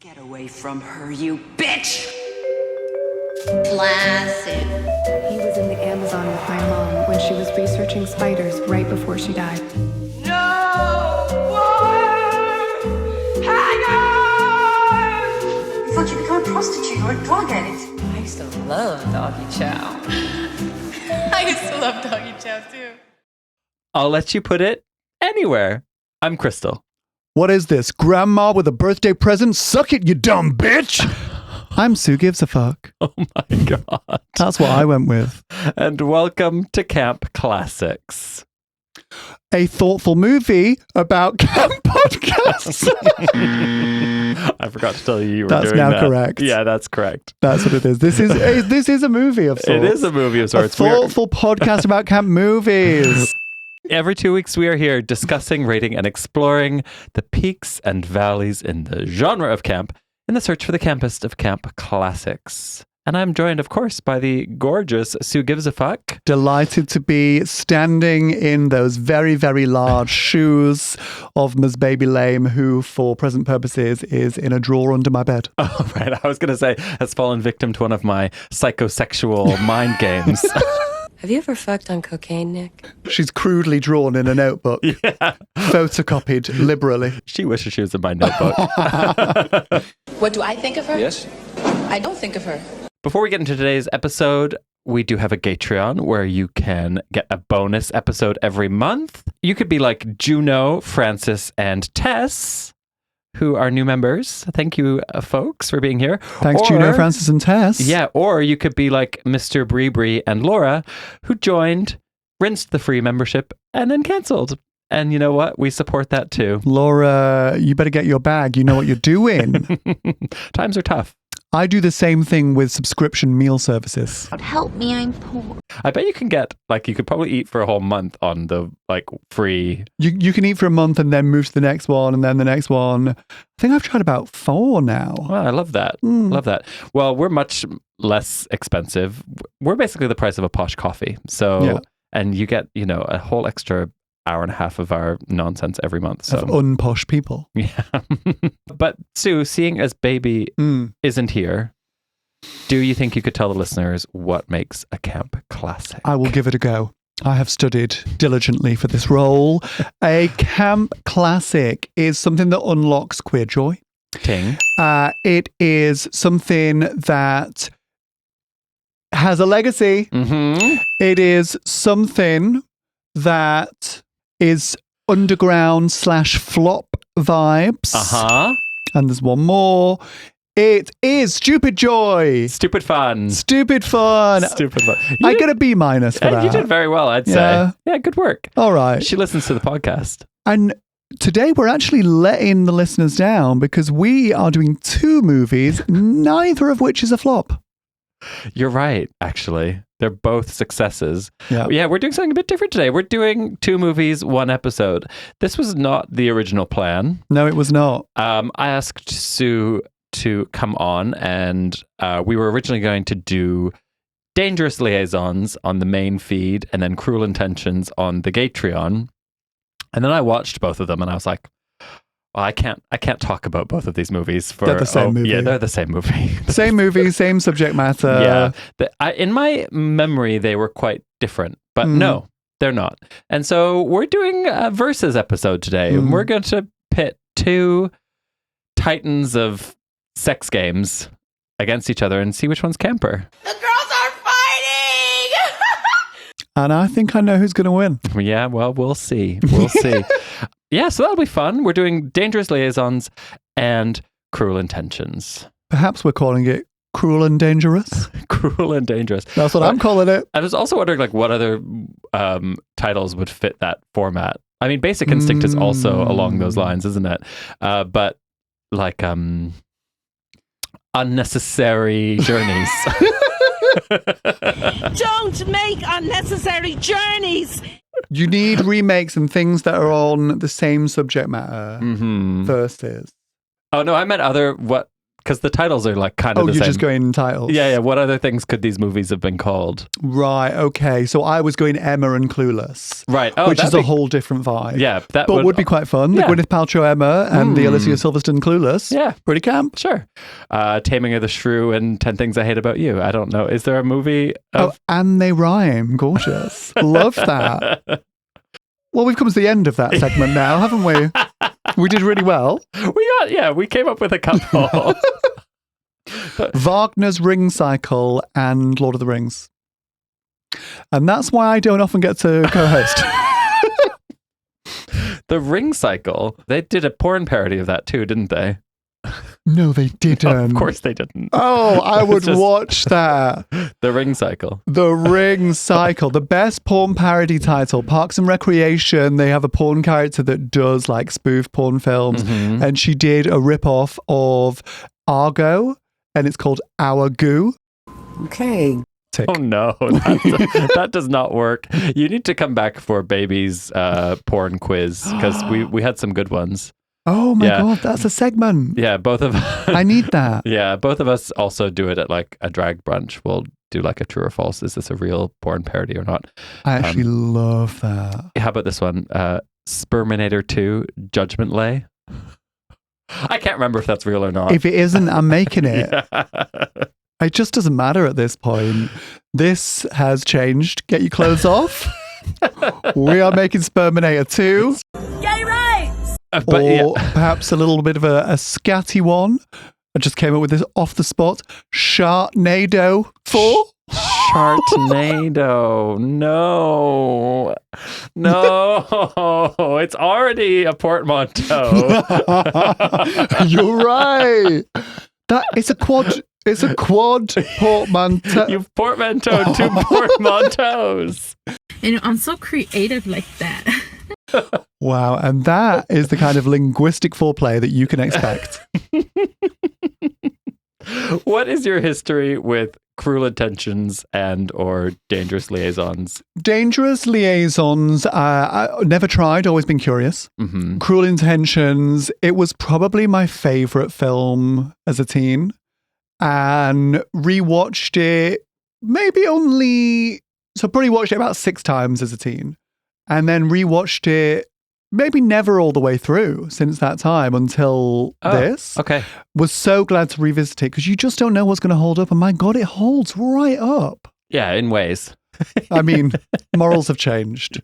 Get away from her, you bitch! Classic. He was in the Amazon with my mom when she was researching spiders right before she died. No more hangers! You thought you'd become a prostitute or a drug addict. I used to love doggy chow. I used to love doggy chow too. I'll let you put it anywhere. I'm Crystal. What is this? Grandma with a birthday present? Suck it, you dumb bitch! I'm Sue Gives a Fuck. Oh my God. That's what I went with. And welcome to Camp Classics. A thoughtful movie about camp podcasts. I forgot to tell you were That's doing now that. correct. Yeah, that's correct. That's what it is. This is a movie of sorts. It is a movie of sorts. A thoughtful podcast about camp movies. Every 2 weeks, we are here discussing, rating, and exploring the peaks and valleys in the genre of camp in the search for the campest of camp classics. And I'm joined, of course, by the gorgeous Sue Gives a Fuck. Delighted to be standing in those very, very large shoes of Ms. Baby Lame, who, for present purposes, is in a drawer under my bed. Oh, right. I was going to say, has fallen victim to one of my psychosexual mind games. Have you ever fucked on cocaine, Nick? She's crudely drawn in a notebook, photocopied liberally. She wishes she was in my notebook. What do I think of her? Yes? I don't think of her. Before we get into today's episode, we do have a Patreon where you can get a bonus episode every month. You could be like Juno, Francis, and Tess, who are new members. Thank you, folks, for being here. Thanks, Juno, Francis, and Tess. Yeah, or you could be like Mr. Bree and Laura, who joined, rinsed the free membership, and then cancelled. And you know what? We support that too. Laura, you better get your bag. You know what you're doing. Times are tough. I do the same thing with subscription meal services. Help me, I'm poor. I bet you can get, like, you could probably eat for a whole month on the, like, free. You can eat for a month and then move to the next one and then the next one. I think I've tried about 4 now. Well, I love that. Love that. Well, we're much less expensive. We're basically the price of a posh coffee. So, Yeah. And you get, you know, a whole extra hour and a half of our nonsense every month. So Of unposh people. yeah. But Sue, seeing as Baby isn't here, do you think you could tell the listeners what makes a camp classic? I will give it a go. I have studied diligently for this role. A camp classic is something that unlocks queer joy. Ting. It is something that has a legacy. Mm-hmm. It is something that is underground / flop vibes. Uh-huh. And there's one more. It is stupid joy. Stupid fun. Stupid fun. Stupid fun. I get a B- for that. You did very well, I'd Yeah. say. Yeah, good work. All right. She listens to the podcast. And today we're actually letting the listeners down because we are doing 2 movies, neither of which is a flop. You're right, actually. They're both successes. Yeah. We're doing something a bit different today. We're doing 2 movies, 1 episode. This was not the original plan. No, it was not. I asked Sue to come on, and we were originally going to do Dangerous Liaisons on the main feed and then Cruel Intentions on the Patreon. And then I watched both of them and I was like, well, I can't talk about both of these movies for... They're the same movie. Yeah, they're the same movie. Same movie, same subject matter. Yeah. In my memory, they were quite different, but no, they're not. And so we're doing a versus episode today, and we're going to pit 2 titans of sex games against each other and see which one's camper. The girls are fighting! And I think I know who's going to win. Yeah, well, we'll see. We'll see. Yeah, so that'll be fun. We're doing Dangerous Liaisons and Cruel Intentions. Perhaps we're calling it Cruel and Dangerous. Cruel and Dangerous. That's what I'm calling it. I was also wondering, like, what other titles would fit that format. I mean, Basic Instinct is also along those lines, isn't it? But like Unnecessary Journeys. Don't make unnecessary journeys. You need remakes and things that are on the same subject matter versus. Oh, no, I meant other, what Because the titles are like kind of Oh, the you're same. just going titles? Yeah. What other things could these movies have been called? Right, okay. So I was going Emma and Clueless. Right. Oh, which is that'd a be- whole different vibe. Yeah, that But would be quite fun. The yeah. Gwyneth Paltrow Emma and the Alicia Silverstone Clueless. Yeah. Pretty camp. Sure. Taming of the Shrew and 10 Things I Hate About You. I don't know. Is there a movie Oh, of... and they rhyme. Gorgeous. Love that. Well, we've come to the end of that segment now, haven't we? We did really well. We came up with a couple. Wagner's Ring Cycle and Lord of the Rings. And that's why I don't often get to co-host. The Ring Cycle. They did a porn parody of that too, didn't they? No, they didn't. Of course they didn't. Oh, I would Just- watch that. The Ring Cycle. The Ring Cycle, the best porn parody title. Parks and Recreation, they have a porn character that does like spoof porn films. Mm-hmm. And she did a rip-off of Argo, and it's called Our Goo. Okay. Tick. Oh no, that does not work. You need to come back for Baby's porn quiz because we had some good ones. Oh my Yeah. God, that's a segment. Yeah, both of I need that. Yeah, both of us also do it at like a drag brunch. We'll do like a true or false. Is this a real porn parody or not? I actually love that. How about this one? Sperminator 2, Judgment Lay. I can't remember if that's real or not. If it isn't, I'm making it. Yeah. It just doesn't matter at this point. This has changed. Get your clothes off. We are making Sperminator 2. Gay rights! But Or yeah. perhaps a little bit of a scatty one. I just came up with this off the spot. Sharknado 4. Sharknado. No. It's already a portmanteau. You're right. It's a quad portmanteau. You've portmanteaued two portmanteaus. I'm so creative like that. Wow, and that is the kind of linguistic foreplay that you can expect. What is your history with Cruel Intentions and or Dangerous Liaisons? Dangerous Liaisons, I never tried, always been curious. Mm-hmm. Cruel Intentions, it was probably my favorite film as a teen, and rewatched it probably watched it about 6 times as a teen, and then rewatched it maybe never all the way through since that time until this. Okay. Was so glad to revisit it because you just don't know what's going to hold up, and my God, it holds right up. Yeah, in ways. I mean, morals have changed.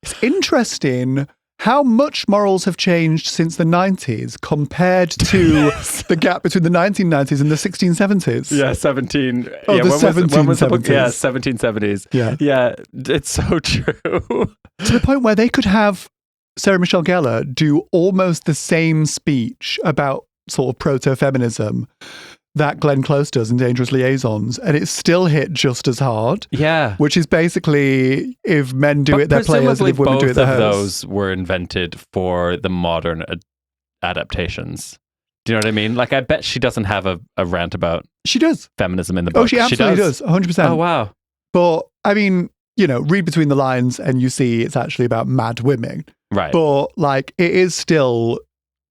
It's interesting how much morals have changed since the 90s compared to the gap between the 1990s and the 1670s. Yeah, 17. Oh, yeah, the when was the book? 1770s. Yeah, 1770s. Yeah. Yeah, it's so true. To the point where they could have Sarah Michelle Gellar do almost the same speech about sort of proto-feminism that Glenn Close does in Dangerous Liaisons, and it still hit just as hard. Yeah. Which is basically, if men do it, they're players, and if women do it, they're both of hoes. those were invented for the modern adaptations. Do you know what I mean? Like, I bet she doesn't have a rant about She does. feminism in the book. Oh, she absolutely does. 100%. Oh, wow. But, I mean, read between the lines and you see it's actually about mad women. Right. But, like, it is still,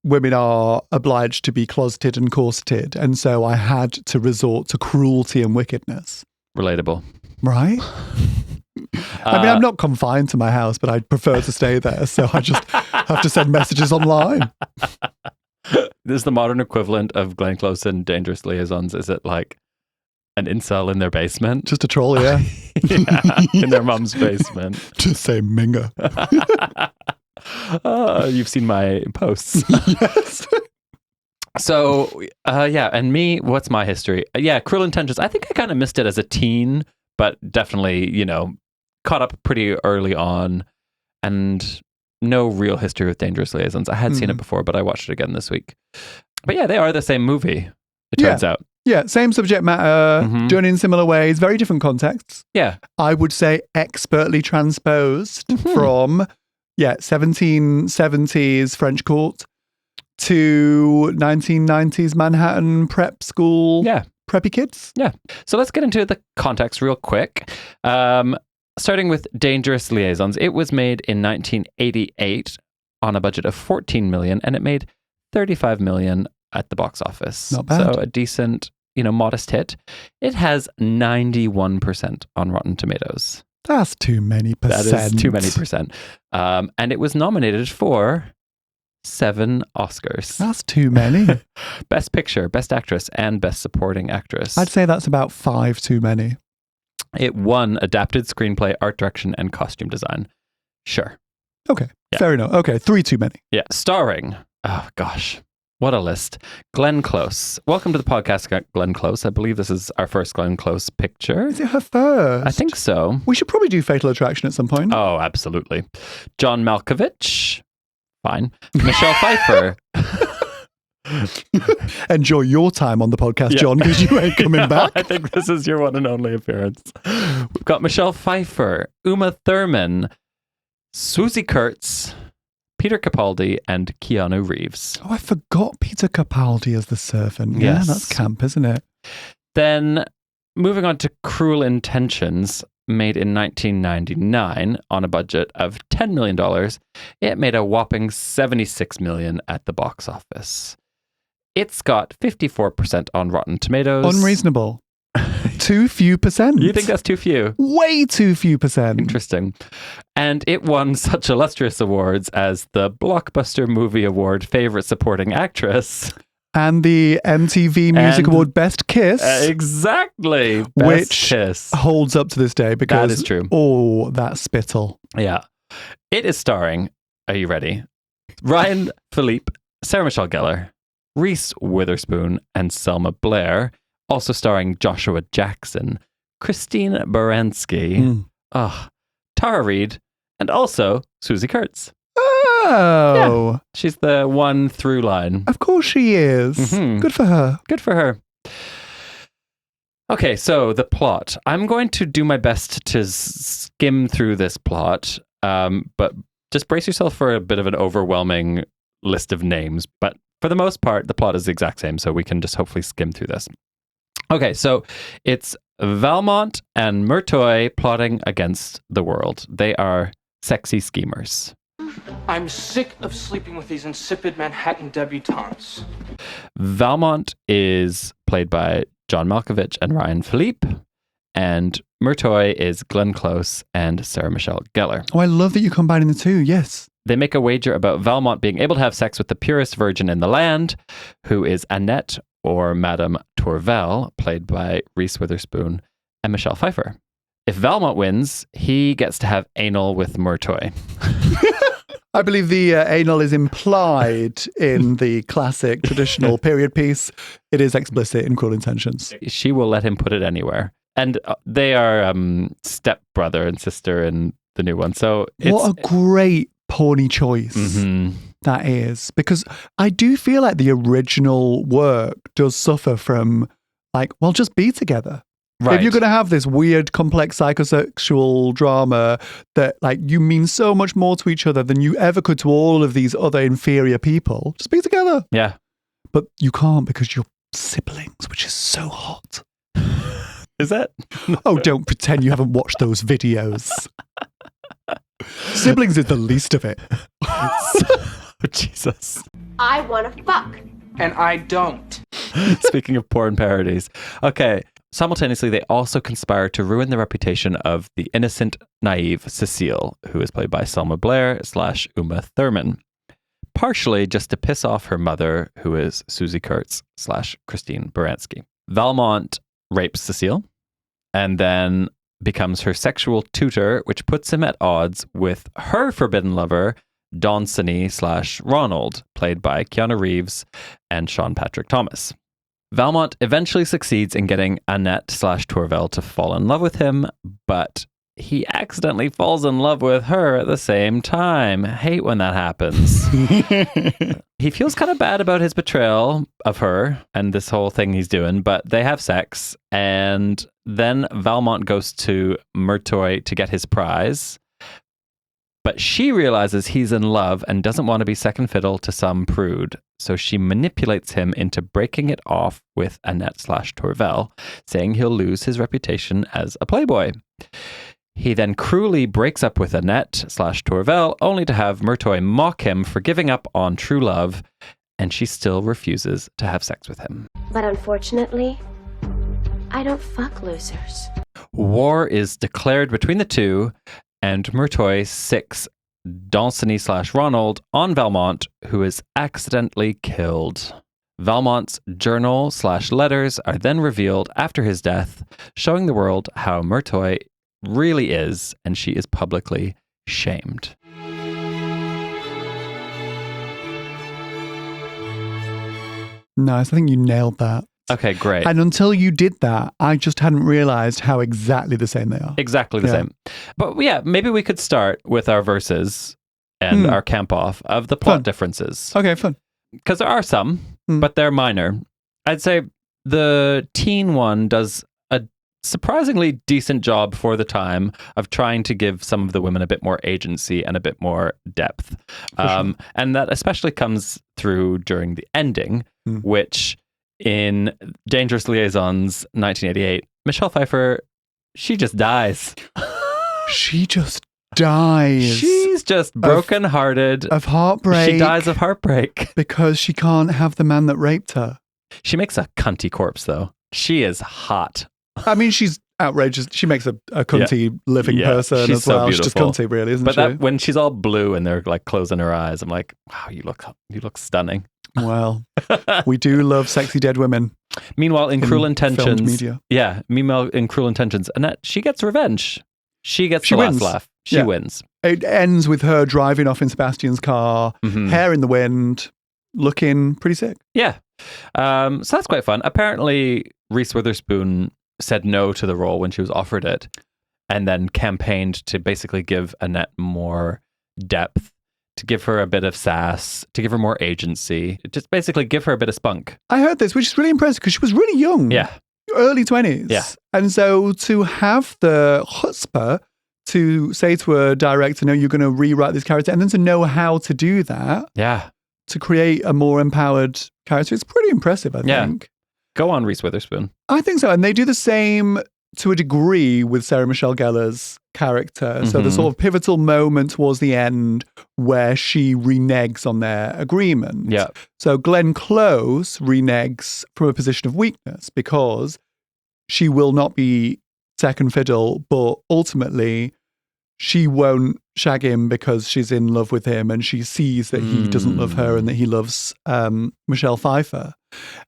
women are obliged to be closeted and corseted. And so I had to resort to cruelty and wickedness. Relatable. Right? I mean, I'm not confined to my house, but I'd prefer to stay there. So I just have to send messages online. This is the modern equivalent of Glenn Close and Dangerous Liaisons. Is it like an incel in their basement? Just a troll, yeah. Yeah, in their mum's basement. Just say minger. You've seen my posts. Yes. So, yeah, and me, what's my history? Yeah, Cruel Intentions. I think I kind of missed it as a teen, but definitely, caught up pretty early on, and no real history with Dangerous Liaisons. I had seen it before, but I watched it again this week. But yeah, they are the same movie, it turns out. Yeah, same subject matter, done in similar ways, very different contexts. Yeah. I would say expertly transposed from 1770s French court to 1990s Manhattan prep school. Yeah. Preppy kids. Yeah. So let's get into the context real quick. Starting with Dangerous Liaisons. It was made in 1988 on a budget of $14 million, and it made $35 million at the box office. Not bad. So a decent, modest hit. It has 91% on Rotten Tomatoes. That's too many percent. That is too many percent. And it was nominated for 7 Oscars. That's too many. Best Picture, Best Actress, and Best Supporting Actress. I'd say that's about 5 too many. It won Adapted Screenplay, Art Direction, and Costume Design. Sure. Okay, Yeah. fair enough. Okay, 3 too many. Yeah. Starring, oh gosh, what a list. Glenn Close. Welcome to the podcast, Glenn Close. I believe this is our first Glenn Close picture. Is it her first? I think so. We should probably do Fatal Attraction at some point. Oh, absolutely. John Malkovich. Fine. Michelle Pfeiffer. Enjoy your time on the podcast, Yeah. John, because you ain't coming back. I think this is your one and only appearance. We've got Michelle Pfeiffer, Uma Thurman, Susie Kurtz, Peter Capaldi, and Keanu Reeves. Oh, I forgot Peter Capaldi as the servant. Yeah, Yes. that's camp, isn't it? Then moving on to Cruel Intentions, made in 1999 on a budget of $10 million. It made a whopping $76 million at the box office. It's got 54% on Rotten Tomatoes. Unreasonable. Too few percent. You think that's too few? Way too few percent. Interesting. And it won such illustrious awards as the Blockbuster Movie Award Favorite Supporting Actress. And the MTV Music And- Award Best Kiss. Exactly. Best Which Kiss. holds up to this day because That is true. Oh, that spittle. Yeah. It is starring, are you ready? Ryan Philippe, Sarah Michelle Gellar, Reese Witherspoon, and Selma Blair. Also starring Joshua Jackson, Christine Baranski, Tara Reid, and also Susie Kurtz. Oh. She's the one through line. Of course she is. Mhm. Good for her. Good for her. Okay, so the plot. I'm going to do my best to skim through this plot, but just brace yourself for a bit of an overwhelming list of names. But for the most part, the plot is the exact same, so we can just hopefully skim through this. Okay, so it's Valmont and Murtoy plotting against the world. They are sexy schemers. I'm sick of sleeping with these insipid Manhattan debutantes. Valmont is played by John Malkovich and Ryan Philippe, and Murtoy is Glenn Close and Sarah Michelle Gellar. Oh, I love that you're combining the two. Yes. They make a wager about Valmont being able to have sex with the purest virgin in the land, who is Annette or Madame Tourvel, played by Reese Witherspoon and Michelle Pfeiffer. If Valmont wins, he gets to have anal with Murtoy. I believe the anal is implied in the classic traditional period piece. It is explicit in Cruel Intentions. She will let him put it anywhere. And they are stepbrother and sister in the new one. So it's, What a great porny choice Mhm. that is. Because I do feel like the original work does suffer from, just be together. Right. If you're going to have this weird, complex psychosexual drama that, you mean so much more to each other than you ever could to all of these other inferior people, just be together. Yeah. But you can't because you're siblings, which is so hot. Is it? Oh, don't pretend you haven't watched those videos. Siblings is the least of it. Oh, Jesus. I want to fuck. And I don't. Speaking of porn parodies. Okay. Simultaneously, they also conspire to ruin the reputation of the innocent, naive Cecile, who is played by Selma Blair / Uma Thurman. Partially just to piss off her mother, who is Susie Kurtz / Christine Baranski. Valmont rapes Cecile and then becomes her sexual tutor, which puts him at odds with her forbidden lover, Donsony / Ronald, played by Keanu Reeves and Sean Patrick Thomas. Valmont eventually succeeds in getting Annette / Tourvel to fall in love with him, but he accidentally falls in love with her at the same time. Hate when that happens. He feels kind of bad about his betrayal of her and this whole thing he's doing, but they have sex, and then Valmont goes to Murtoy to get his prize. But she realizes he's in love and doesn't want to be second fiddle to some prude. So she manipulates him into breaking it off with Annette / Tourvel, saying he'll lose his reputation as a playboy. He then cruelly breaks up with Annette / Tourvel, only to have Murtoy mock him for giving up on true love and she still refuses to have sex with him. But unfortunately, I don't fuck losers. War is declared between the two, and Murtoy sicks Danceny/Ronald on Valmont, who is accidentally killed. Valmont's journal/letters are then revealed after his death, showing the world how Murtoy really is, and she is publicly shamed. Nice. I think you nailed that. Okay, great. And until you did that, I just hadn't realized how exactly the same they are. Exactly the same. But yeah, maybe we could start with our verses and our camp off of the plot differences. Okay, fun. Because there are some, but they're minor. I'd say the teen one does a surprisingly decent job for the time of trying to give some of the women a bit more agency and a bit more depth. Sure. And that especially comes through during the ending, which in Dangerous Liaisons 1988, Michelle Pfeiffer, she just dies. She just dies. She's just brokenhearted. Of heartbreak. She dies of heartbreak. Because she can't have the man that raped her. She makes a cunty corpse, though. She is hot. I mean, she's outrageous. She makes a cunty living person she's as well. So she's just cunty, really, isn't she? But when she's all blue and they're like closing her eyes, I'm like, wow, you look stunning. Well, we do love sexy dead women. Meanwhile, in Cruel Intentions, media. yeah. Meanwhile, in Cruel Intentions, Annette, she gets revenge. She gets the last laugh. She wins. It ends with her driving off in Sebastian's car, hair in the wind, looking pretty sick. Yeah. So that's quite fun. Apparently, Reese Witherspoon said no to the role when she was offered it, and then campaigned to basically give Annette more depth, to give her a bit of sass, to give her more agency, just basically give her a bit of spunk. I heard this, which is really impressive because she was really young. Yeah. Early 20s. Yeah. And so to have the chutzpah to say to a director, no, you're going to rewrite this character, and then to know how to do that. Yeah. To create a more empowered character, it's pretty impressive, I think. Go on, Reese Witherspoon. I think so. And they do the same to a degree with Sarah Michelle Gellar's character. So the sort of pivotal moment towards the end where she reneges on their agreement. Yeah. So Glenn Close reneges from a position of weakness because she will not be second fiddle, but ultimately she won't shag him because she's in love with him and she sees that he doesn't love her and that he loves Michelle Pfeiffer.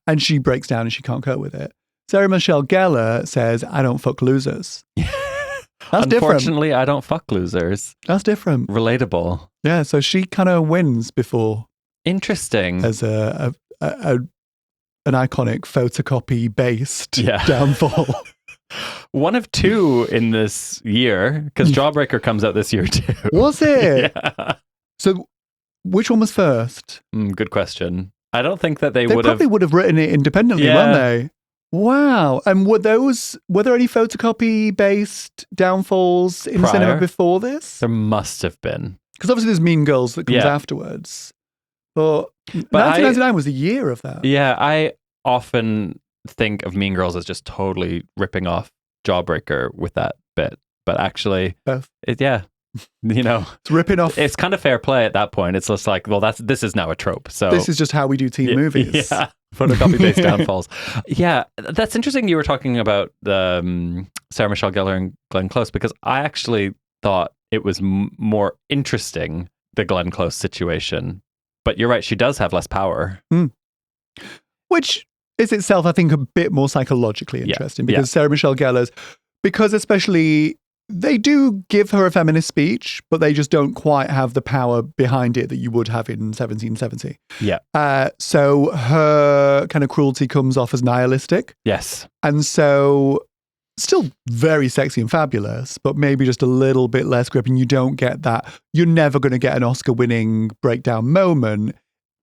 And she breaks down and she can't cope with it. Sarah Michelle Gellar says, I don't fuck losers. That's Unfortunately, I don't fuck losers. That's different. Relatable. Yeah, so she kind of wins before. Interesting. As an iconic photocopy-based downfall. One of two in this year, because Jawbreaker comes out this year too. Was it? Yeah. So which one was first? Good question. I don't think that they probably would have written it independently, weren't they? Wow. And were there any photocopy-based downfalls in cinema before this? There must have been. Because obviously there's Mean Girls that comes afterwards. But 1999 was the year of that. Yeah, I often think of Mean Girls as just totally ripping off Jawbreaker with that bit. But actually, both. It's ripping off. It's kind of fair play at that point. It's just like, well, this is now a trope. So this is just how we do teen movies. Yeah, photocopy-based downfalls. Yeah, that's interesting. You were talking about the Sarah Michelle Gellar and Glenn Close, because I actually thought it was more interesting, the Glenn Close situation. But you're right, she does have less power. Which is itself, I think, a bit more psychologically interesting because Sarah Michelle Gellar's, because especially they do give her a feminist speech, but they just don't quite have the power behind it that you would have in 1770. Yeah. So her kind of cruelty comes off as nihilistic. Yes. And so still very sexy and fabulous, but maybe just a little bit less grip. And you don't get that. You're never going to get an Oscar-winning breakdown moment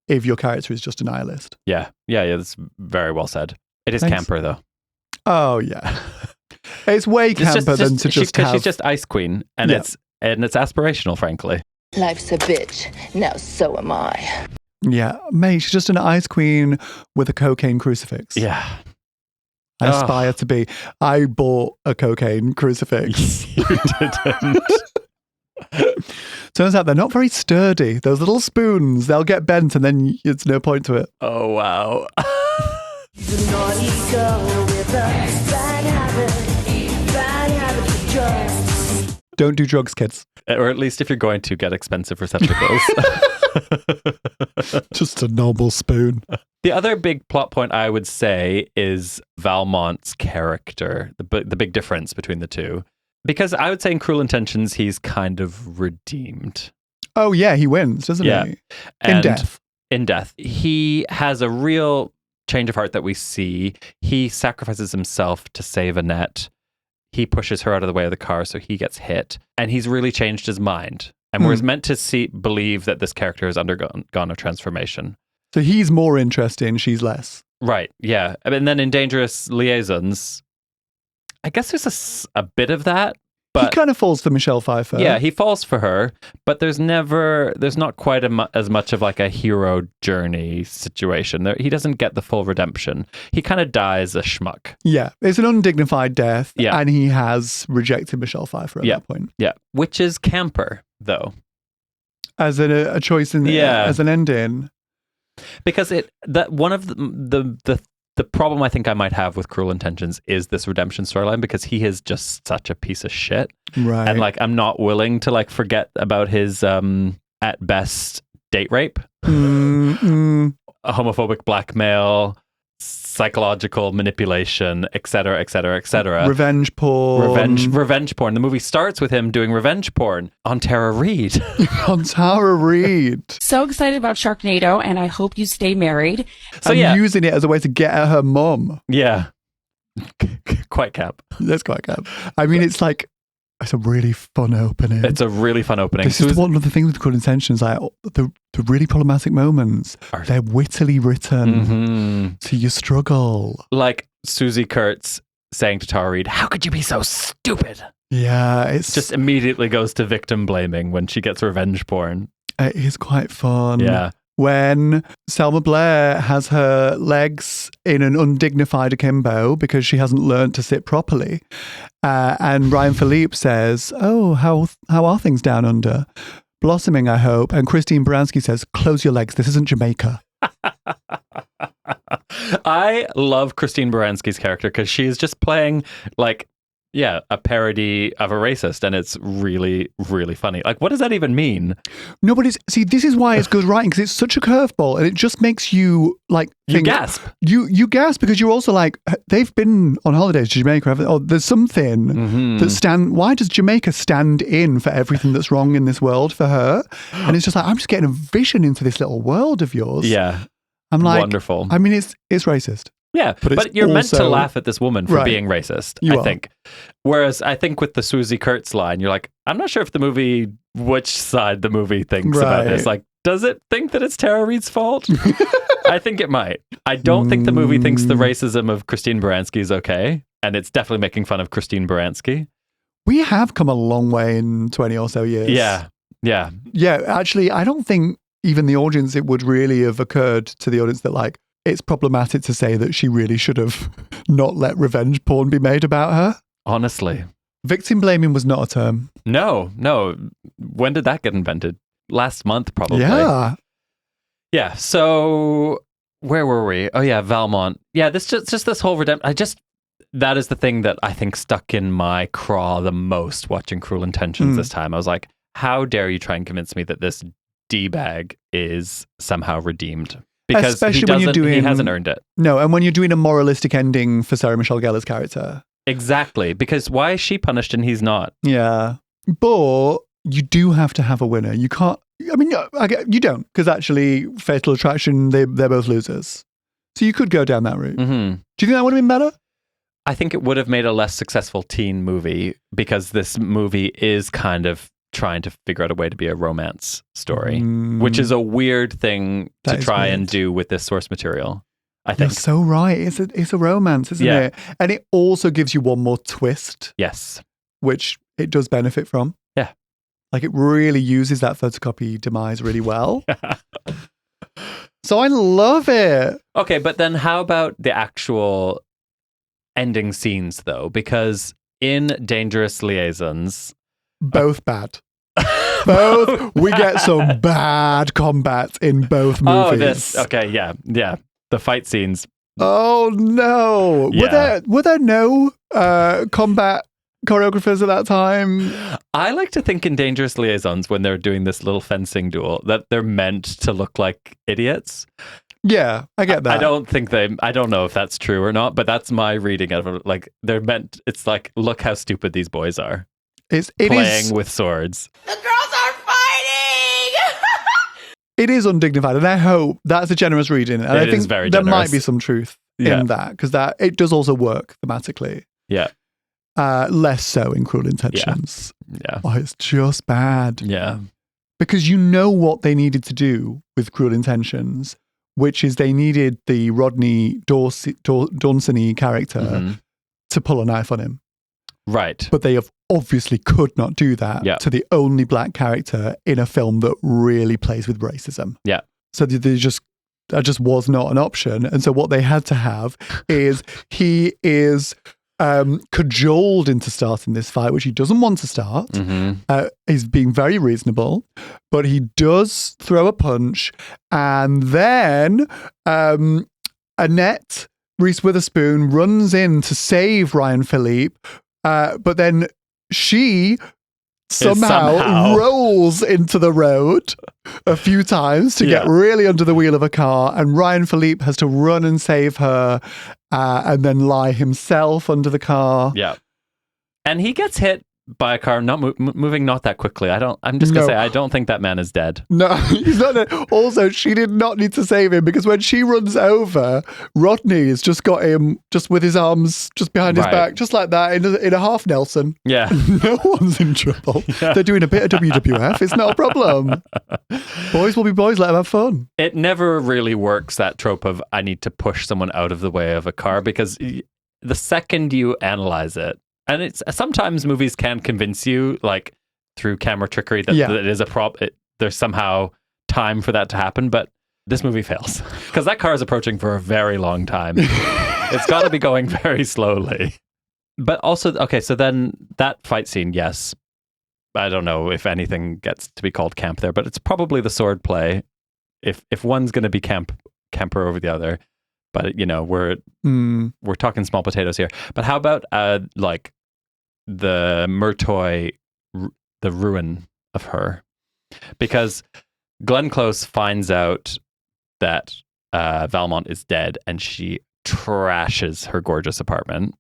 if your character is just a nihilist. Yeah. That's very well said. It is camper, though. Oh, yeah. It's way camper than to just have... She's just Ice Queen, and it's aspirational, frankly. Life's a bitch. Now so am I. Yeah, mate, she's just an Ice Queen with a cocaine crucifix. Yeah. I aspire to be. I bought a cocaine crucifix. You didn't. Turns out they're not very sturdy. Those little spoons, they'll get bent and then it's no point to it. Oh, wow. Don't do drugs, kids. Or at least if you're going to, get expensive receptacles. Just a normal spoon. The other big plot point I would say is Valmont's character, the big difference between the two. Because I would say in Cruel Intentions, he's kind of redeemed. Oh, yeah, he wins, doesn't he? In death. In death. He has a real change of heart that we see. He sacrifices himself to save Annette. He pushes her out of the way of the car, so he gets hit. And he's really changed his mind. And we're meant to believe that this character has undergone a transformation. So he's more interesting, she's less. Right, yeah. And then in Dangerous Liaisons, I guess there's a bit of that. But he kind of falls for Michelle Pfeiffer. Yeah, he falls for her, but there's not quite as much of like a hero journey situation. He doesn't get the full redemption. He kind of dies a schmuck. Yeah, it's an undignified death, and he has rejected Michelle Pfeiffer at that point. Yeah, which is camper, though. As a choice as an ending. Because one of the problem I think I might have with Cruel Intentions is this redemption storyline, because he is just such a piece of shit. Right. And like, I'm not willing to like forget about his, at best, date rape, homophobic blackmail, psychological manipulation, etc., etc., etc. Revenge porn. Revenge porn. The movie starts with him doing revenge porn on Tara Reid. On Tara Reid. So excited about Sharknado, and I hope you stay married. So using it as a way to get at her mum. Yeah. Quite camp. That's quite camp. I mean, it's a really fun opening. It's a really fun opening. This is one of the things with Cruel Intentions, like the really problematic moments, they're wittily written. So you struggle. Like Susie Kurtz saying to Tara Reid, "How could you be so stupid?" Yeah, it's just immediately goes to victim blaming when she gets revenge porn. It is quite fun. Yeah. When Selma Blair has her legs in an undignified akimbo because she hasn't learned to sit properly. And Ryan Philippe says, "Oh, how are things down under? Blossoming, I hope." And Christine Baranski says, "Close your legs. This isn't Jamaica." I love Christine Baranski's character because she is just playing like, a parody of a racist, and it's really, really funny. Like, what does that even mean? No, but this is why it's good writing, because it's such a curveball, and it just makes you like think, you gasp. You gasp because you're also like, they've been on holidays to Jamaica. Oh, there's something why does Jamaica stand in for everything that's wrong in this world for her? And it's just like, I'm just getting a vision into this little world of yours. Yeah. I'm like, wonderful. I mean, it's racist. Yeah, but you're meant to laugh at this woman for being racist, I think. Whereas I think with the Susie Kurtz line, you're like, I'm not sure if which side the movie thinks about this. Like, does it think that it's Tara Reid's fault? I think it might. I don't think the movie thinks the racism of Christine Baranski is okay. And it's definitely making fun of Christine Baranski. We have come a long way in 20 or so years. Yeah. Yeah. Yeah, actually, I don't think even the audience, it would really have occurred to the audience that like, it's problematic to say that she really should have not let revenge porn be made about her. Honestly. Victim blaming was not a term. No. When did that get invented? Last month, probably. Yeah. Yeah. So where were we? Oh yeah, Valmont. Yeah, just this whole redemption. That is the thing that I think stuck in my craw the most watching Cruel Intentions this time. I was like, how dare you try and convince me that this D-bag is somehow redeemed? Because especially when he hasn't earned it. No, and when you're doing a moralistic ending for Sarah Michelle Gellar's character. Exactly, because why is she punished and he's not? Yeah, but you do have to have a winner. You can't, I mean, you don't, because actually Fatal Attraction, they're both losers. So you could go down that route. Mm-hmm. Do you think that would have been better? I think it would have made a less successful teen movie, because this movie is kind of trying to figure out a way to be a romance story, which is a weird thing to try and do with this source material, I think. You're so right. It's a romance, isn't it? And it also gives you one more twist. Yes. Which it does benefit from. Yeah. Like it really uses that photocopy demise really well. So I love it. Okay, but then how about the actual ending scenes though? Because in Dangerous Liaisons... Both bad. We get some bad combat in both movies. Okay, yeah. The fight scenes. Oh no! Yeah. Were there no combat choreographers at that time? I like to think in Dangerous Liaisons, when they're doing this little fencing duel, that they're meant to look like idiots. Yeah, I get that. I don't know if that's true or not, but that's my reading of it. Like, they're meant, it's like, look how stupid these boys are. It playing is, with swords. The girls are fighting! it is undignified, and I hope that's a generous reading. And I think is very there might generous. be some truth in that, because that it does also work thematically. Yeah. Less so in Cruel Intentions. Yeah. Oh, it's just bad. Yeah. Because you know what they needed to do with Cruel Intentions, which is they needed the Rodney Dawson-y character to pull a knife on him. Right. But they obviously could not do that to the only black character in a film that really plays with racism. Yeah. So that just was not an option. And so what they had to have is he is cajoled into starting this fight, which he doesn't want to start. He's being very reasonable, but he does throw a punch, and then Annette Reese Witherspoon runs in to save Ryan Philippe, but then she somehow rolls into the road a few times to get really under the wheel of a car, and Ryan Philippe has to run and save her and then lie himself under the car. Yeah. And he gets hit by a car moving not that quickly. I'm just going to say, I don't think that man is dead. No, he's not dead. Also, she did not need to save him, because when she runs over, Rodney's just got him just with his arms just behind his back, just like that, in a half Nelson. Yeah. No one's in trouble. Yeah. They're doing a bit of WWF. It's not a problem. Boys will be boys. Let them have fun. It never really works, that trope of I need to push someone out of the way of a car, because the second you analyze it, and it's sometimes movies can convince you, like through camera trickery, that it is a prop. There's somehow time for that to happen, but this movie fails because that car is approaching for a very long time. It's got to be going very slowly. But also, okay, so then that fight scene, yes, I don't know if anything gets to be called camp there, but it's probably the sword play. If one's going to be camper over the other. But, you know, we're talking small potatoes here. But how about like the Murtoy, the ruin of her? Because Glenn Close finds out that Valmont is dead, and she trashes her gorgeous apartment.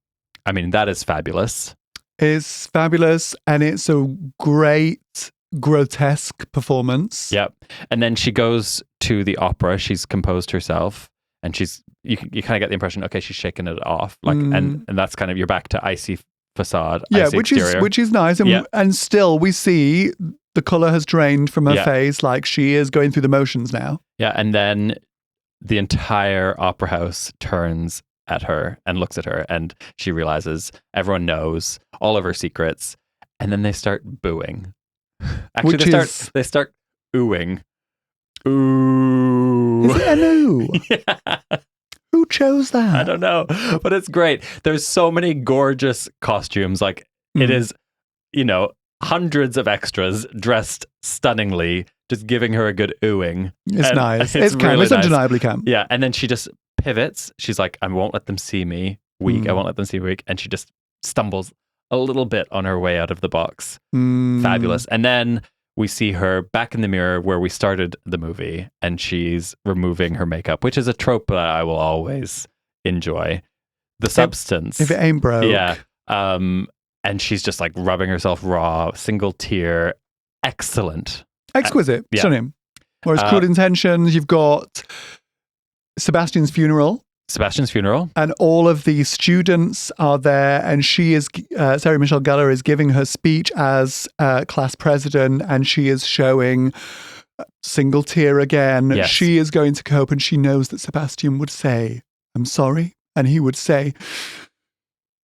I mean, that is fabulous. It's fabulous, and it's a great, grotesque performance. Yep. And then she goes to the opera. She's composed herself. And you kind of get the impression, okay, she's shaking it off, like, and that's kind of, you're back to icy facade, icy exterior. which is nice, and still we see the color has drained from her face, like she is going through the motions now. Yeah, and then the entire opera house turns at her and looks at her, and she realizes everyone knows all of her secrets, and then they start booing. Actually, they start oohing. Ooh. Is it an ooh? Yeah. Who chose that? I don't know, but it's great. There's so many gorgeous costumes. Like, it is, you know, hundreds of extras dressed stunningly, just giving her a good oohing. It's nice. It's camp. really It's undeniably camp. Yeah. And then she just pivots. She's like, I won't let them see me weak. I won't let them see me weak. And she just stumbles a little bit on her way out of the box. Fabulous. And then we see her back in the mirror where we started the movie, and she's removing her makeup, which is a trope that I will always enjoy. The substance. If it ain't broke. Yeah. And she's just like rubbing herself raw, single tear. Excellent. Exquisite. Stunning. Whereas Cruel Intentions, you've got Sebastian's funeral. And all of the students are there, and she is, Sarah Michelle Gellar is giving her speech as class president, and she is showing single tear again. Yes. She is going to cope, and she knows that Sebastian would say, I'm sorry. And he would say,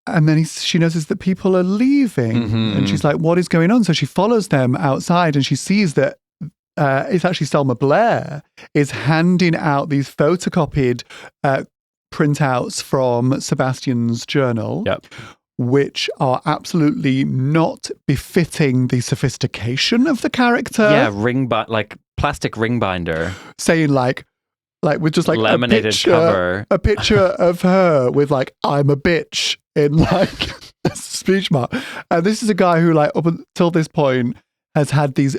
and then she notices that people are leaving, and she's like, what is going on? So she follows them outside, and she sees that it's actually Selma Blair is handing out these photocopied printouts from Sebastian's journal, which are absolutely not befitting the sophistication of the character. Yeah, like plastic ring binder. Saying like with just like laminated cover. A picture of her with like, I'm a bitch in like a speech mark. And this is a guy who like up until this point has had these,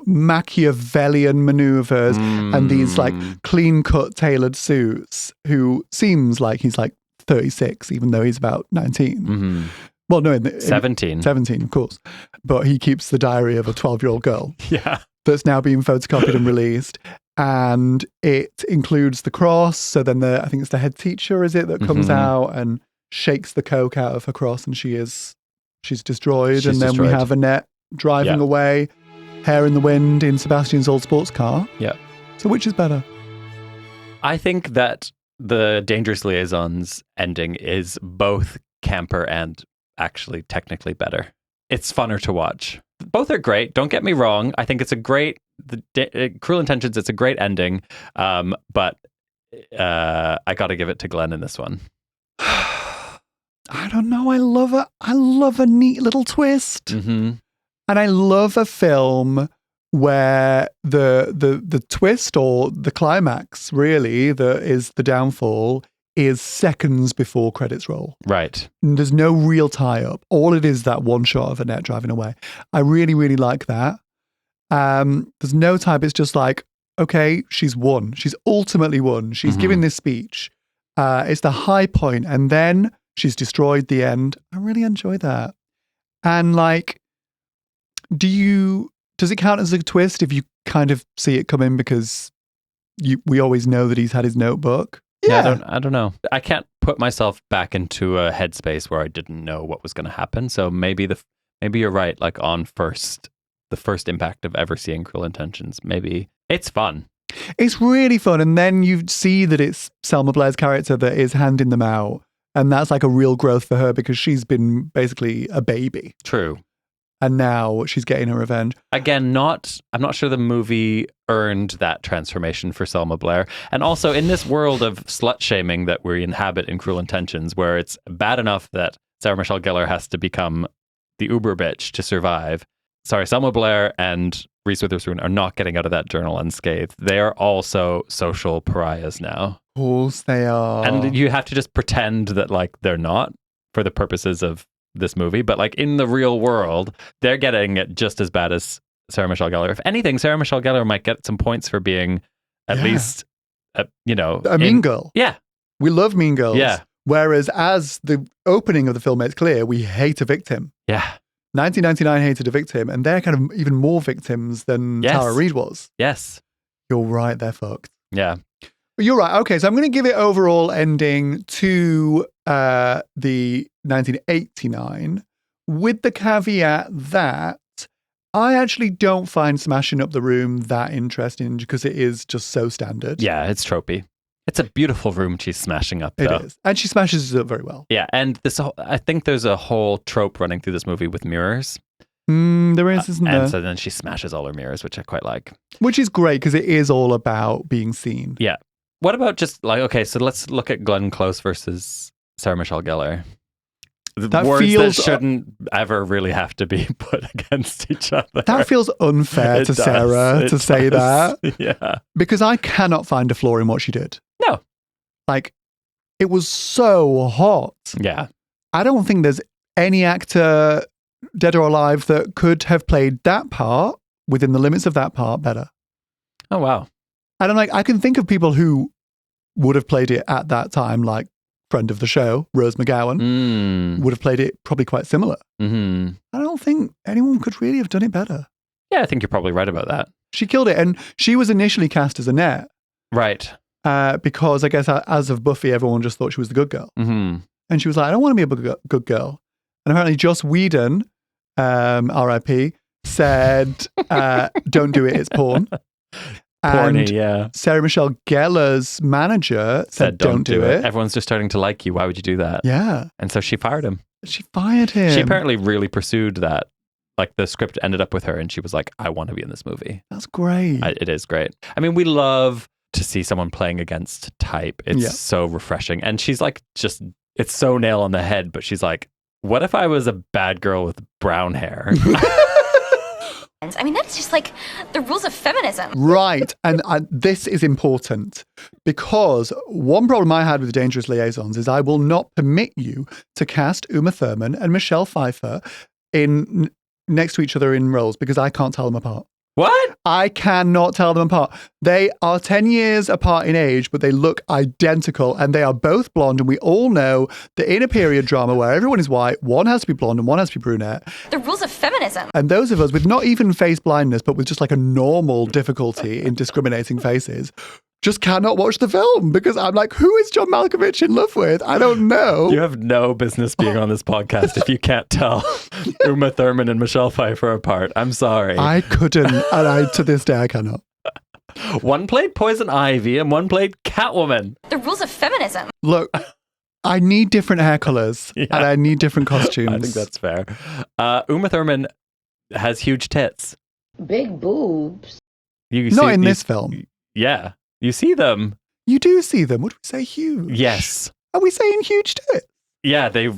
Machiavellian maneuvers and these like clean cut tailored suits, who seems like he's like 36, even though he's about 19. Mm-hmm. Well, no, 17. 17, of course. But he keeps the diary of a 12-year-old girl. Yeah. That's now being photocopied and released. And it includes the cross. So then I think it's the head teacher, is it, that comes out and shakes the coke out of her cross, and she's destroyed. And then we have Annette driving away, hair in the wind in Sebastian's old sports car. Yeah. So which is better? I think that the Dangerous Liaisons ending is both camper and actually technically better. It's funner to watch. Both are great. Don't get me wrong. I think it's a great, Cruel Intentions, it's a great ending. But I got to give it to Glenn in this one. I don't know. I love a neat little twist. Mm-hmm. And I love a film where the twist, or the climax really, that is the downfall, is seconds before credits roll. Right. And there's no real tie-up. All it is that one shot of Annette driving away. I really, really like that. There's no tie-up. It's just like, okay, she's won. She's ultimately won. She's giving this speech. It's the high point, and then she's destroyed the end. I really enjoy that. And like, does it count as a twist if you kind of see it coming because we always know that he's had his notebook? Yeah, I don't know. I can't put myself back into a headspace where I didn't know what was going to happen. So maybe you're right. Like on the first impact of ever seeing Cruel Intentions, maybe it's fun. It's really fun, and then you see that it's Selma Blair's character that is handing them out, and that's like a real growth for her because she's been basically a baby. True. And now she's getting her revenge. Again, I'm not sure the movie earned that transformation for Selma Blair. And also in this world of slut shaming that we inhabit in Cruel Intentions, where it's bad enough that Sarah Michelle Gellar has to become the uber bitch to survive. Sorry, Selma Blair and Reese Witherspoon are not getting out of that journal unscathed. They are also social pariahs now. Of course they are. And you have to just pretend that like they're not for the purposes of this movie, but like in the real world, they're getting it just as bad as Sarah Michelle Gellar. If anything, Sarah Michelle Gellar might get some points for being at least, a mean girl. Yeah. We love mean girls. Yeah. Whereas as the opening of the film makes clear, we hate a victim. Yeah. 1999 hated a victim, and they're kind of even more victims than Tara Reid was. Yes. You're right, they're fucked. Yeah. You're right. Okay, so I'm going to give it overall ending to the 1989, with the caveat that I actually don't find Smashing Up the Room that interesting because it is just so standard. Yeah, it's tropey. It's a beautiful room she's smashing up, though. It is. And she smashes it up very well. Yeah, and I think there's a whole trope running through this movie with mirrors. There is, isn't there? And so then she smashes all her mirrors, which I quite like. Which is great because it is all about being seen. Yeah. What about just like, okay, so let's look at Glenn Close versus Sarah Michelle Gellar. Words that shouldn't ever really have to be put against each other. That feels unfair to Sarah to say that. Yeah. Because I cannot find a flaw in what she did. No. Like, it was so hot. Yeah. I don't think there's any actor, dead or alive, that could have played that part within the limits of that part better. Oh, wow. And I can think of people who would have played it at that time, like friend of the show, Rose McGowan, would have played it probably quite similar. Mm-hmm. I don't think anyone could really have done it better. Yeah, I think you're probably right about that. She killed it. And she was initially cast as Annette. Right. Because I guess as of Buffy, everyone just thought she was the good girl. Mm-hmm. And she was like, I don't want to be a good girl. And apparently Joss Whedon, R.I.P., said, don't do it, it's porn. Porny, and yeah. Sarah Michelle Gellar's manager said, don't do it. Everyone's just starting to like you. Why would you do that? Yeah. And so she fired him. She fired him. She apparently really pursued that. Like the script ended up with her and she was like, I want to be in this movie. That's great. It is great. I mean, we love to see someone playing against type. It's so refreshing. And she's like, it's so nail on the head, but she's like, What if I was a bad girl with brown hair? I mean, that's just like the rules of feminism. Right. And this is important because one problem I had with Dangerous Liaisons is I will not permit you to cast Uma Thurman and Michelle Pfeiffer in next to each other in roles because I can't tell them apart. What? I cannot tell them apart. They are 10 years apart in age, but they look identical and they are both blonde. And we all know that in a period drama where everyone is white, one has to be blonde and one has to be brunette. The rules of feminism. And those of us with not even face blindness, but with just like a normal difficulty in discriminating faces, just cannot watch the film because I'm like, who is John Malkovich in love with? I don't know. You have no business being on this podcast if you can't tell Uma Thurman and Michelle Pfeiffer apart. I'm sorry. I couldn't. And to this day, I cannot. One played Poison Ivy and one played Catwoman. The rules of feminism. Look, I need different hair colors and I need different costumes. I think that's fair. Uma Thurman has huge tits. Big boobs. Not in this film. Yeah. You see them. You do see them. Would we say huge? Yes. Are we saying huge tits? Yeah, they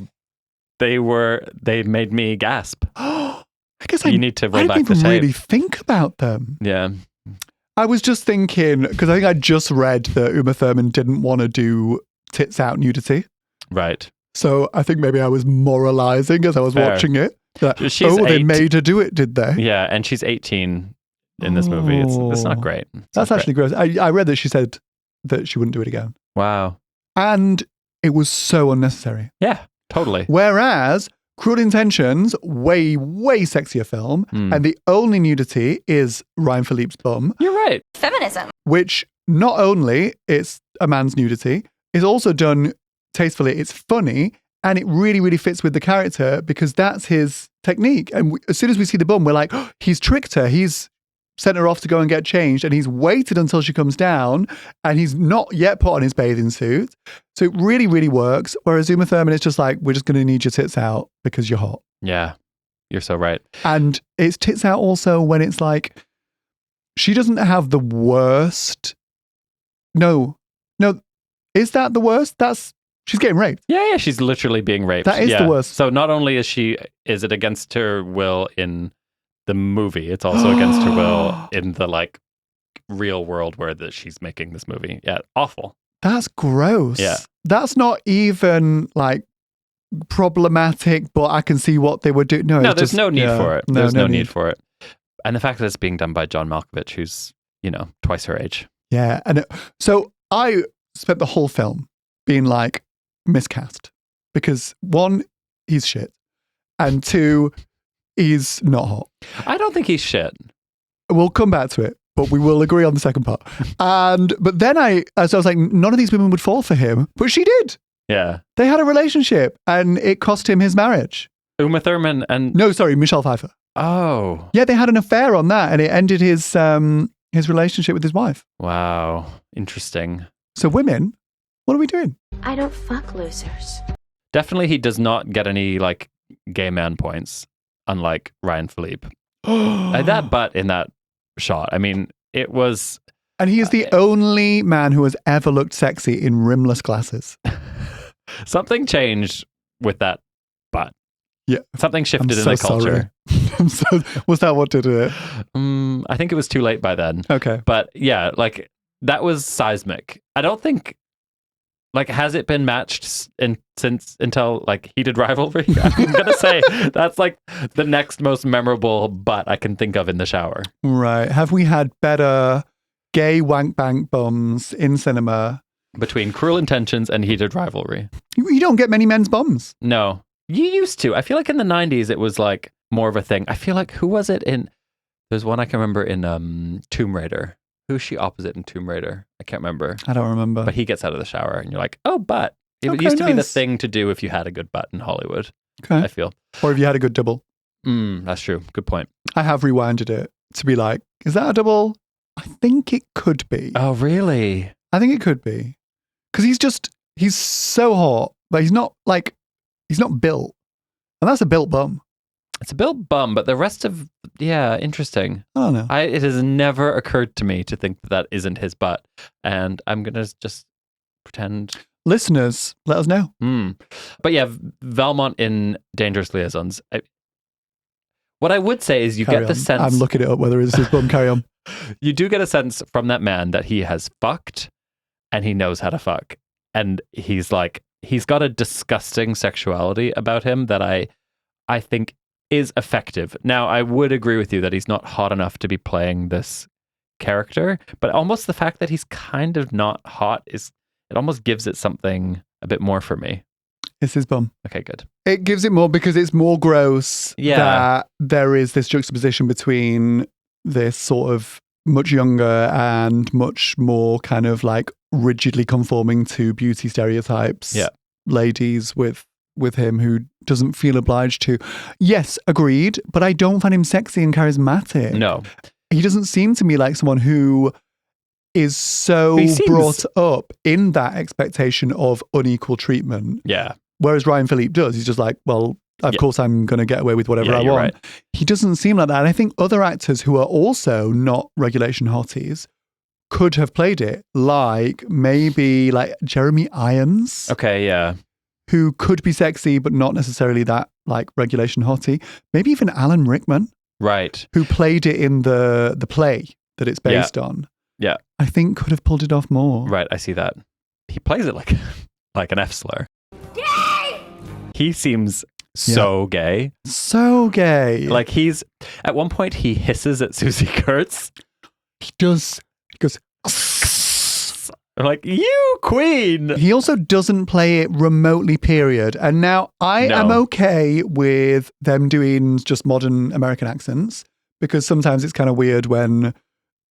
made me gasp. I guess you need to roll I back didn't the even tape. really think about them. Yeah. I was just thinking, because I think I just read that Uma Thurman didn't want to do tits out nudity. Right. So I think maybe I was moralizing as I was watching it. That, they made her do it, did they? Yeah, and she's 18 in this movie. It's not great. That's actually gross. I read that she said that she wouldn't do it again. Wow. And it was so unnecessary. Yeah, totally. Whereas Cruel Intentions, way, way sexier film. And the only nudity is Ryan Philippe's bum. You're right. Feminism. Which not only it's a man's nudity, is also done tastefully. It's funny. And it really, really fits with the character because that's his technique. And as soon as we see the bum, we're like, oh, he's tricked her. He's sent her off to go and get changed. And he's waited until she comes down. And he's not yet put on his bathing suit. So it really, really works. Whereas Uma Thurman is just like, we're just going to need your tits out because you're hot. Yeah, you're so right. And it's tits out also when it's like, she doesn't have the worst. No. Is that the worst? She's getting raped. Yeah, she's literally being raped. That is the worst. So not only is it against her will in the movie, it's also against her will in the like real world where she's making this movie. Yeah, awful. That's gross. Yeah. That's not even like problematic, but I can see what they were doing. No, there's no need for it. There's no need for it. And the fact that it's being done by John Malkovich, who's, twice her age. Yeah. And so I spent the whole film being like, miscast. Because one, he's shit. And two, he's not hot. I don't think he's shit. We'll come back to it, but we will agree on the second part. But then I was like, none of these women would fall for him, but she did. Yeah. They had a relationship and it cost him his marriage. Uma Thurman and... No, sorry, Michelle Pfeiffer. Oh. Yeah, they had an affair on that and it ended his relationship with his wife. Wow. Interesting. So women, what are we doing? I don't fuck losers. Definitely he does not get any like gay man points, unlike Ryan Philippe. That butt in that shot. I mean, it was... And he is the only man who has ever looked sexy in rimless glasses. Something changed with that butt. Yeah. Something shifted in the culture. Was that what did it? I think it was too late by then. Okay. But yeah, like that was seismic. I don't think... Like, has it been matched since until like Heated Rivalry? I'm gonna say that's like the next most memorable butt I can think of in the shower. Right. Have we had better gay wank bank bums in cinema? Between Cruel Intentions and Heated Rivalry. You don't get many men's bums. No. You used to. I feel like in the 90s it was like more of a thing. I feel like, who was it in... There's one I can remember in Tomb Raider. Who's she opposite in Tomb Raider? I can't remember. I don't remember. But he gets out of the shower and you're like, oh, butt. It used to be the thing to do if you had a good butt in Hollywood. Okay. I feel. Or if you had a good double. That's true. Good point. I have rewinded it to be like, is that a double? I think it could be. Oh, really? I think it could be. Because he's so hot, but he's not built. And that's a built bum. It's a built bum, but the rest of, interesting. I don't know. It has never occurred to me to think that isn't his butt. And I'm going to just pretend. Listeners, let us know. But yeah, Valmont in Dangerous Liaisons. What I would say is you Carry get the on. sense... I'm looking it up whether it's his bum. Carry on. You do get a sense from that man that he has fucked and he knows how to fuck. And he's got a disgusting sexuality about him that I think is effective. Now, I would agree with you that he's not hot enough to be playing this character, but almost the fact that he's kind of not hot it almost gives it something a bit more for me. It's his bum. Okay, good. It gives it more because it's more gross that there is this juxtaposition between this sort of much younger and much more kind of like rigidly conforming to beauty stereotypes ladies with him who doesn't feel obliged to. Yes, agreed, but I don't find him sexy and charismatic. No. He doesn't seem to me like someone who is so brought up in that expectation of unequal treatment. Yeah. Whereas Ryan Philippe does. He's just like, well, of course I'm going to get away with whatever I want. Right. He doesn't seem like that. And I think other actors who are also not regulation hotties could have played it, like maybe like Jeremy Irons. Okay, yeah. Who could be sexy, but not necessarily that like regulation hottie. Maybe even Alan Rickman. Right. Who played it in the play that it's based on. Yeah. I think could have pulled it off more. Right, I see that. He plays it like an F slur. Gay! He seems so gay. So gay. Like at one point he hisses at Susie Kurtz. He does. He goes, I'm like, you queen. He also doesn't play it remotely, period. And now I am okay with them doing just modern American accents because sometimes it's kind of weird when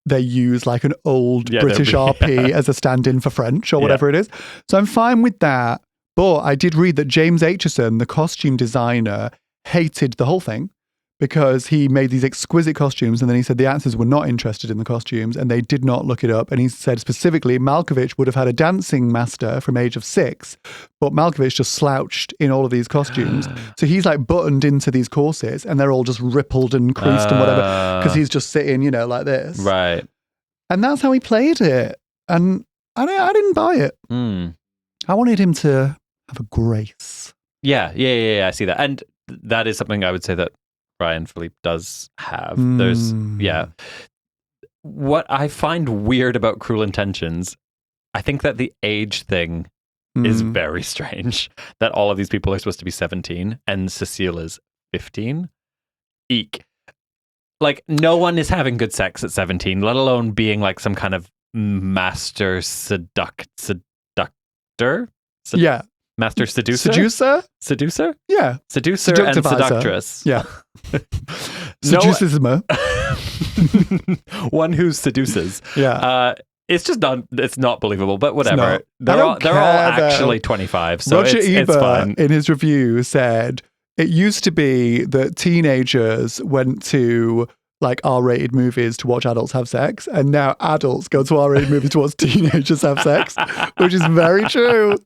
they use like an old British RP as a stand-in for French or whatever it is. So I'm fine with that. But I did read that James Aitchison, the costume designer, hated the whole thing because he made these exquisite costumes and then he said the actors were not interested in the costumes and they did not look it up. And he said specifically Malkovich would have had a dancing master from age of 6, but Malkovich just slouched in all of these costumes. So he's like buttoned into these corsets and they're all just rippled and creased and whatever because he's just sitting, like this. Right. And that's how he played it. And I didn't buy it. I wanted him to have a grace. Yeah, I see that. And that is something I would say that Ryan Philippe does have. There's, what I find weird about Cruel Intentions, I think that the age thing is very strange. That all of these people are supposed to be 17 and Cecile is 15. Eek. Like, no one is having good sex at 17, let alone being like some kind of master seductor? Yeah. Master seducer? Seducer? Yeah. Seducer and seductress. Yeah. Seducismo. One who seduces. Yeah. It's just it's not believable, but whatever. They're all actually 25, so Roger it's fine. in his review said, it used to be that teenagers went to like R-rated movies to watch adults have sex, and now adults go to R-rated movies to watch teenagers have sex, which is very true.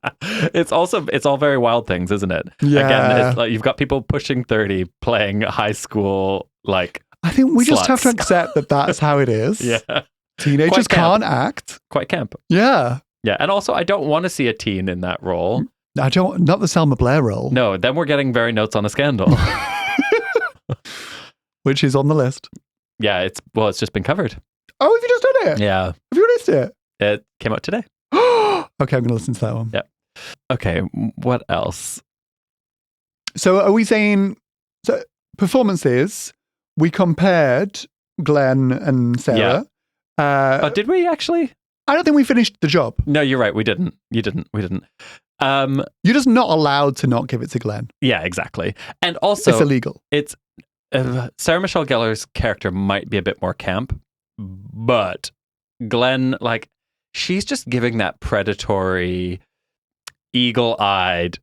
It's all very Wild Things, isn't it? Yeah. Again, it's like you've got people pushing 30 playing high school like I think we just sluts. have to accept that that's how it is. Yeah. Teenagers can't act. Quite camp. Yeah. Yeah, and also I don't want to see a teen in that role. Not the Selma Blair role. No, then we're getting very Notes on a Scandal. Which is on the list. Yeah, it's just been covered. Oh, have you just done it? Yeah. Have you released it? It came out today. Okay, I'm going to listen to that one. Yeah. Okay, what else? So are we saying performances, we compared Glenn and Sarah. Yeah. Did we actually? I don't think we finished the job. No, you're right. We didn't. We didn't. You're just not allowed to not give it to Glenn. Yeah, exactly. And also, it's illegal. It's Sarah Michelle Gellar's character might be a bit more camp, but Glenn, like, she's just giving that predatory, eagle-eyed,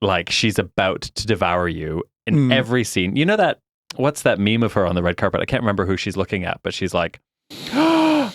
like she's about to devour you in every scene. You know that? What's that meme of her on the red carpet? I can't remember who she's looking at, but she's like, oh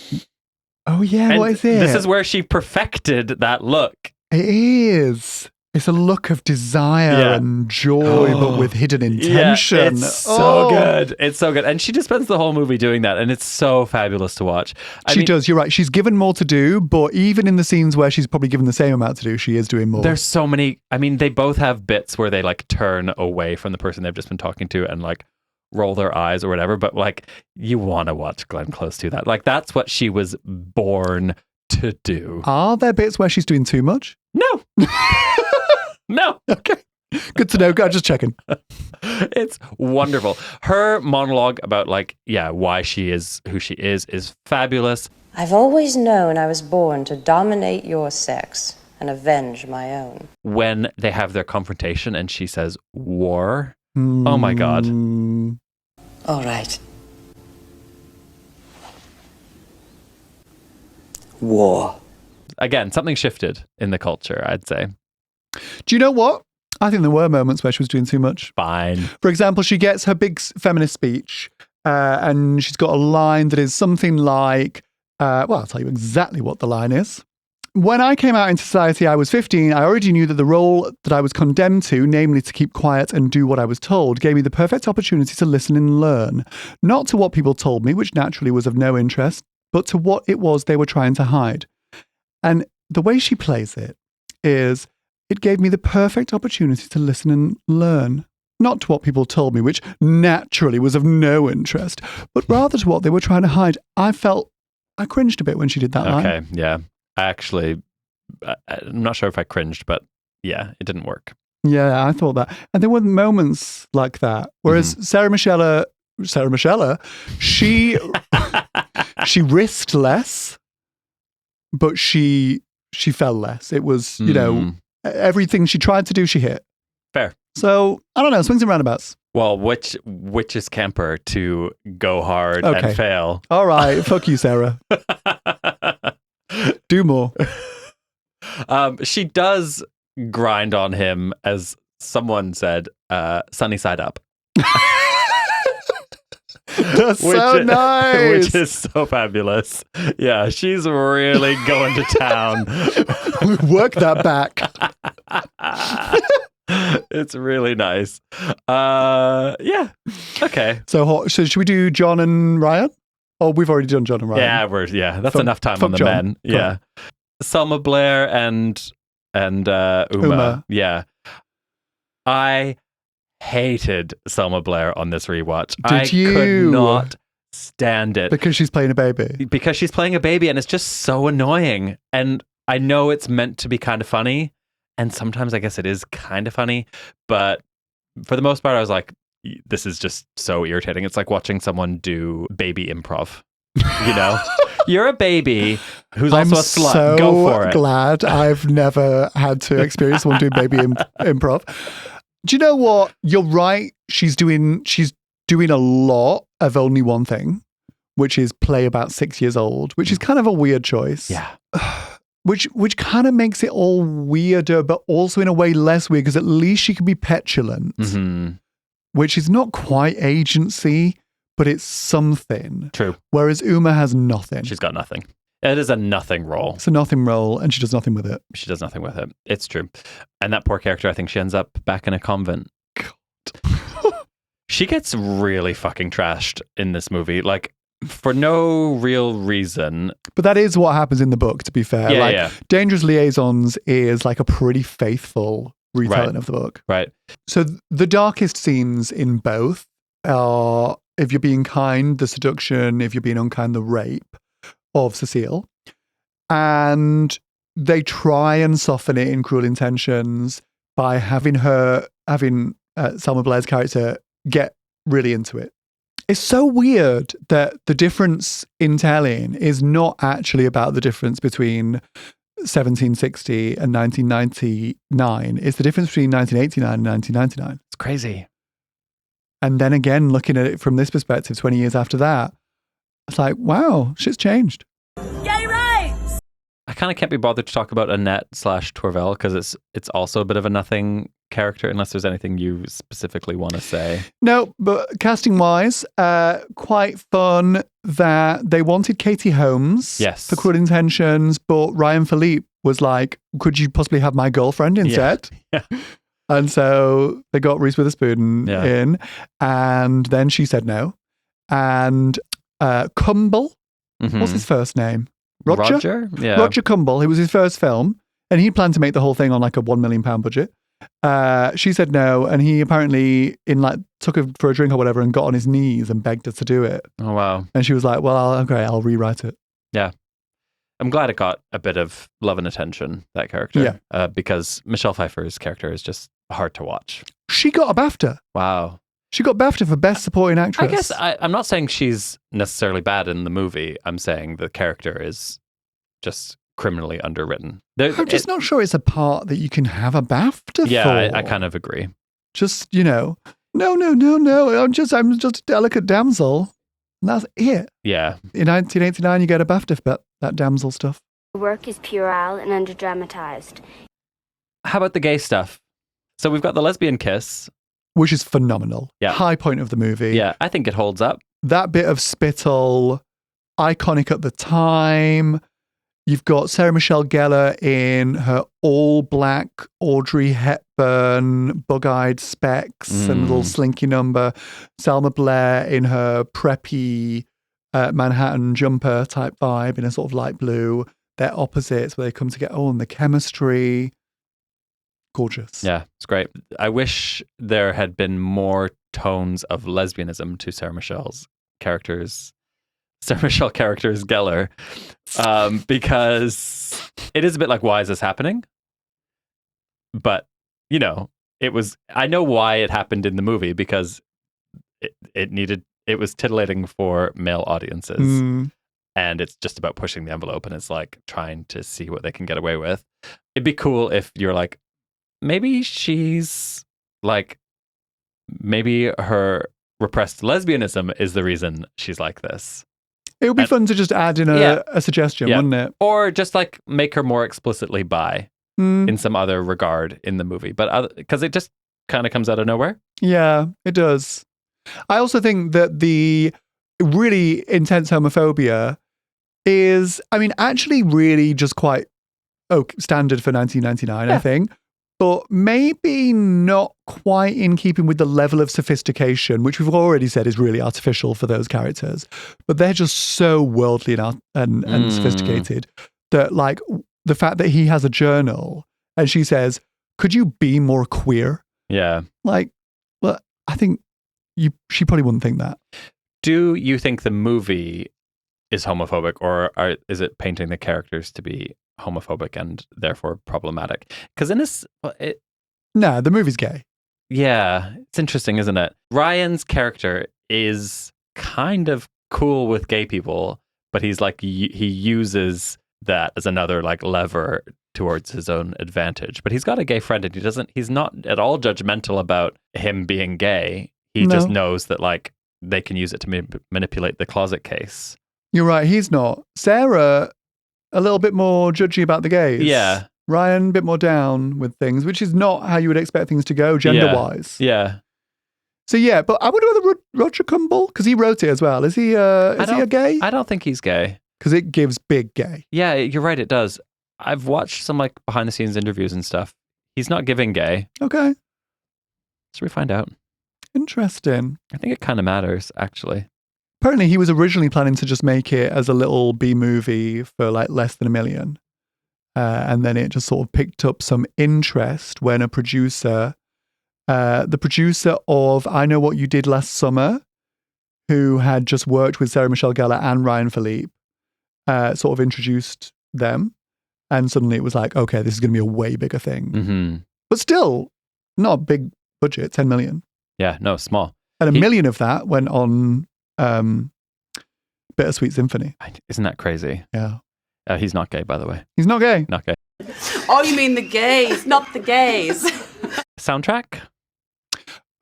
yeah, and what is it? This is where she perfected that look. It is It's a look of desire and joy, but with hidden intention. Yeah, it's so good. It's so good. And she just spends the whole movie doing that, and it's so fabulous to watch. She does, you're right. She's given more to do, but even in the scenes where she's probably given the same amount to do, she is doing more. There's so many. I mean, they both have bits where they like turn away from the person they've just been talking to and like roll their eyes or whatever, but like you want to watch Glenn Close do that. Like that's what she was born to do. Are there bits where she's doing too much? No. No. Okay. Good to know. I'm just checking. It's wonderful. Her monologue about like, why she is who she is fabulous. I've always known I was born to dominate your sex and avenge my own. When they have their confrontation and she says, war. Oh my God. All right. War. Again, something shifted in the culture, I'd say. Do you know what? I think there were moments where she was doing too much. Fine. For example, she gets her big feminist speech and she's got a line that is something like, I'll tell you exactly what the line is. When I came out into society, I was 15. I already knew that the role that I was condemned to, namely to keep quiet and do what I was told, gave me the perfect opportunity to listen and learn. Not to what people told me, which naturally was of no interest, but to what it was they were trying to hide. And the way she plays it is, it gave me the perfect opportunity to listen and learn. Not to what people told me, which naturally was of no interest, but rather to what they were trying to hide. I cringed a bit when she did that line. Okay, yeah. I'm not sure if I cringed, but yeah, it didn't work. Yeah, I thought that. And there were moments like that. Whereas Sarah Michelle, she risked less, but she fell less. It was, everything she tried to do, she hit. Fair. So, I don't know, swings and roundabouts. Well, which is camper to go hard and fail? All right, fuck you, Sarah. Do more. She does grind on him, as someone said, sunny side up. That's so nice. Which is so fabulous. Yeah, she's really going to town. Work that back. It's really nice. Yeah. Okay. So should we do John and Ryan? Oh, we've already done John and Ryan. That's enough time on the John. men. Yeah. Selma Blair and Uma. Yeah. I hated Selma Blair on this rewatch. I could not stand it. Because she's playing a baby. Because she's playing a baby and it's just so annoying. And I know it's meant to be kind of funny. And sometimes I guess it is kind of funny. But for the most part, I was like, this is just so irritating. It's like watching someone do baby improv. You know? You're a baby who's also a slut. Go for it. I'm so glad I've never had to experience someone do baby improv. Do you know what? You're right. She's doing a lot of only one thing, which is play about 6 years old, which is kind of a weird choice. Yeah. Which kind of makes it all weirder, but also in a way less weird, because at least she can be petulant, which is not quite agency, but it's something. True. Whereas Uma has nothing. She's got nothing. It is a nothing role. It's a nothing role, and she does nothing with it. She does nothing with it. It's true. And that poor character, I think she ends up back in a convent. God. She gets really fucking trashed in this movie, like, for no real reason. But that is what happens in the book, to be fair. Yeah. Dangerous Liaisons is like a pretty faithful retelling of the book. Right. So the darkest scenes in both are, if you're being kind, the seduction; if you're being unkind, the rape of Cecile. And they try and soften it in Cruel Intentions by having Selma Blair's character get really into it. It's so weird that the difference in telling is not actually about the difference between 1760 and 1999. It's the difference between 1989 and 1999. It's crazy. And then again, looking at it from this perspective, 20 years after that, it's like, wow, shit's changed. Gay rights! I kind of can't be bothered to talk about Annette/Torvel because it's also a bit of a nothing character, unless there's anything you specifically want to say. No, but casting wise, quite fun that they wanted Katie Holmes yes. for Cruel Intentions, but Ryan Philippe was like, could you possibly have my girlfriend instead? Yeah. And so they got Reese Witherspoon in, and then she said no. And Cumble, what's his first name? Roger? Yeah. Roger Cumble, it was his first film, and he planned to make the whole thing on like a £1 million budget. She said no, and he apparently took her for a drink or whatever and got on his knees and begged her to do it. Oh, wow. And she was like, well, I'll rewrite it. Yeah. I'm glad it got a bit of love and attention, that character. Yeah. Because Michelle Pfeiffer's character is just hard to watch. She got a BAFTA. Wow. She got BAFTA for Best Supporting Actress. I guess I'm not saying she's necessarily bad in the movie. I'm saying the character is just criminally underwritten. I'm just not sure it's a part that you can have a BAFTA for. Yeah, I kind of agree. Just, no. I'm just a delicate damsel. And that's it. Yeah. In 1989, you get a BAFTA for that damsel stuff. The work is puerile and underdramatized. How about the gay stuff? So we've got the lesbian kiss. Which is phenomenal. Yeah. High point of the movie. Yeah, I think it holds up. That bit of spittle, iconic at the time. You've got Sarah Michelle Gellar in her all-black Audrey Hepburn bug-eyed specs and little slinky number. Selma Blair in her preppy Manhattan jumper type vibe in a sort of light blue. They're opposites where they come together. Oh, and the chemistry. Gorgeous. Yeah, it's great. I wish there had been more tones of lesbianism to Sarah Michelle characters Gellar, because it is a bit like, why is this happening? But, I know why it happened in the movie, because it was titillating for male audiences. And it's just about pushing the envelope, and it's like trying to see what they can get away with. It'd be cool if you're like, maybe she's like, maybe her repressed lesbianism is the reason she's like this. It would be fun to just add in a suggestion, wouldn't it? Or just like make her more explicitly bi in some other regard in the movie. But because it just kind of comes out of nowhere. Yeah, it does. I also think that the really intense homophobia is, actually really just quite standard for 1999, I think. But maybe not quite in keeping with the level of sophistication, which we've already said is really artificial for those characters. But they're just so worldly and sophisticated that, like, the fact that he has a journal and she says, could you be more queer? Yeah. Like, well, I think she probably wouldn't think that. Do you think the movie is homophobic, or is it painting the characters to be homophobic and therefore problematic? Because in this, the movie's gay. Yeah, it's interesting, isn't it? Ryan's character is kind of cool with gay people, but he's like, he uses that as another like lever towards his own advantage. But he's got a gay friend, and he's not at all judgmental about him being gay. He just knows that like they can use it to manipulate the closet case. You're right, he's not. Sarah, a little bit more judgy about the gays. Yeah. Ryan, a bit more down with things, which is not how you would expect things to go gender-wise. Yeah. So yeah, but I wonder whether Roger Cumble, because he wrote it as well, is he a gay? I don't think he's gay. Because it gives big gay. Yeah, you're right, it does. I've watched some like behind-the-scenes interviews and stuff. He's not giving gay. Okay. So we find out. Interesting. I think it kind of matters, actually. Apparently, he was originally planning to just make it as a little B movie for like less than $1 million. And then it just sort of picked up some interest when a producer, the producer of I Know What You Did Last Summer, who had just worked with Sarah Michelle Gellar and Ryan Philippe, sort of introduced them. And suddenly it was like, okay, this is going to be a way bigger thing. Mm-hmm. But still, not a big budget, 10 million. Yeah, no, small. And $1 million of that went on Bittersweet Symphony. Isn't that crazy? Yeah. He's not gay, by the way. He's not gay. Not gay. Oh, you mean the gays, not the gays. Soundtrack?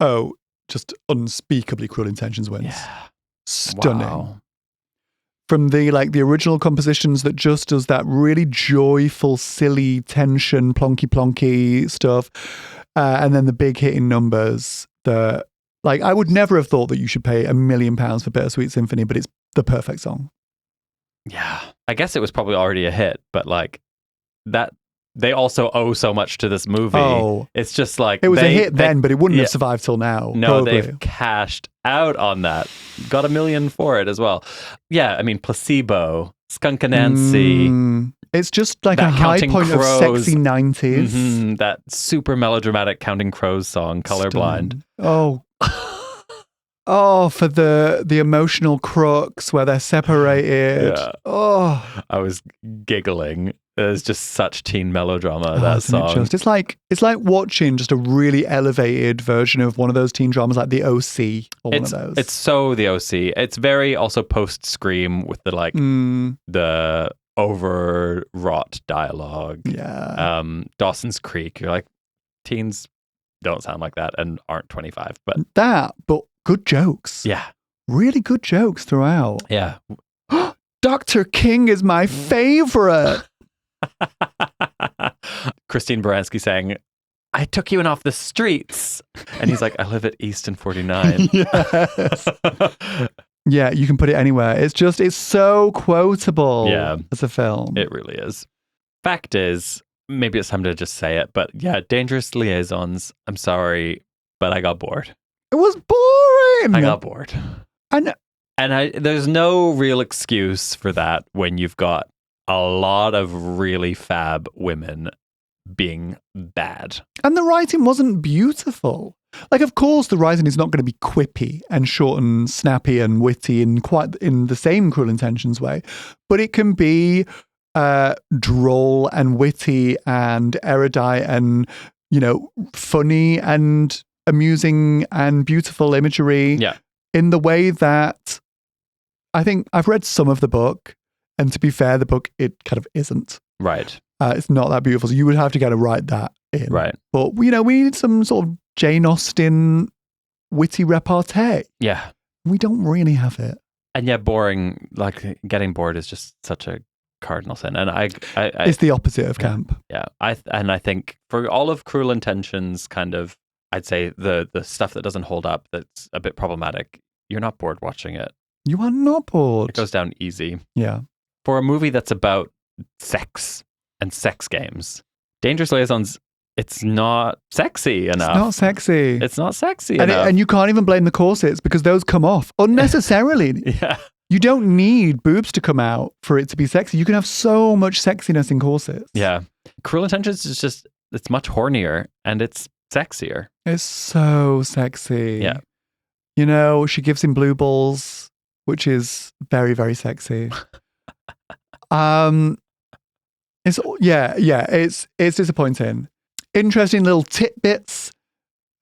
Oh, just unspeakably Cruel Intentions wins. Yeah. Stunning. Wow. From the original compositions that just does that really joyful, silly tension, plonky stuff, and then the big hitting numbers that, like, I would never have thought that you should pay £1 million for Bittersweet Symphony, but it's the perfect song. Yeah. I guess it was probably already a hit, but like that they also owe so much to this movie. Oh. It's just like It was a hit then, but it wouldn't have yeah. survived till now. No, probably. they've cashed out on that. Got $1 million for it as well. Yeah, I mean, Placebo, Skunk Anansie. It's just like a that high Counting point Crows. of sexy 90s. That super melodramatic Counting Crows song, Colorblind. Oh. Oh, for the emotional crux where they're separated. Yeah. Oh. I was giggling. There's just such teen melodrama, that Isn't it song. just? It's like watching just a really elevated version of one of those teen dramas like The OC or one of those. It's so The OC. It's very also post-Scream with the like the overwrought dialogue. Yeah. Dawson's Creek. You're like, teens don't sound like that and aren't 25. But good jokes. Yeah. Really good jokes throughout. Yeah. Dr. King is my favorite. Christine Baranski saying, I took you in off the streets. And he's like, I live at Easton 49. Yes. Yeah, you can put it anywhere. It's so quotable as a film. It really is. Fact is, maybe it's time to just say it, but yeah, Dangerous Liaisons, I'm sorry, but I got bored. It was boring. I got bored. And there's no real excuse for that when you've got a lot of really fab women being bad. And the writing wasn't beautiful. Like, of course, the writing is not going to be quippy and short and snappy and witty in quite in the same Cruel Intentions way, but it can be droll and witty and erudite and, funny and amusing and beautiful imagery in the way that I think I've read some of the book, and to be fair, the book, it kind of isn't. Right. It's not that beautiful. So you would have to kind of write that in. Right. But, we need some sort of Jane Austen witty repartee. Yeah. We don't really have it. And yeah, boring, like getting bored is just such a cardinal sin. And I it's the opposite of camp. Yeah. I think for all of Cruel Intentions, kind of, I'd say the stuff that doesn't hold up, that's a bit problematic, you're not bored watching it. You are not bored. It goes down easy. Yeah. For a movie that's about sex and sex games, Dangerous Liaisons, it's not sexy enough. It's not sexy. It's not sexy enough. And you can't even blame the corsets because those come off unnecessarily. Yeah. You don't need boobs to come out for it to be sexy. You can have so much sexiness in corsets. Yeah. Cruel Intentions is just, it's much hornier and it's sexier. It's so sexy. Yeah. She gives him blue balls, which is very, very sexy. It's disappointing. Interesting little tidbits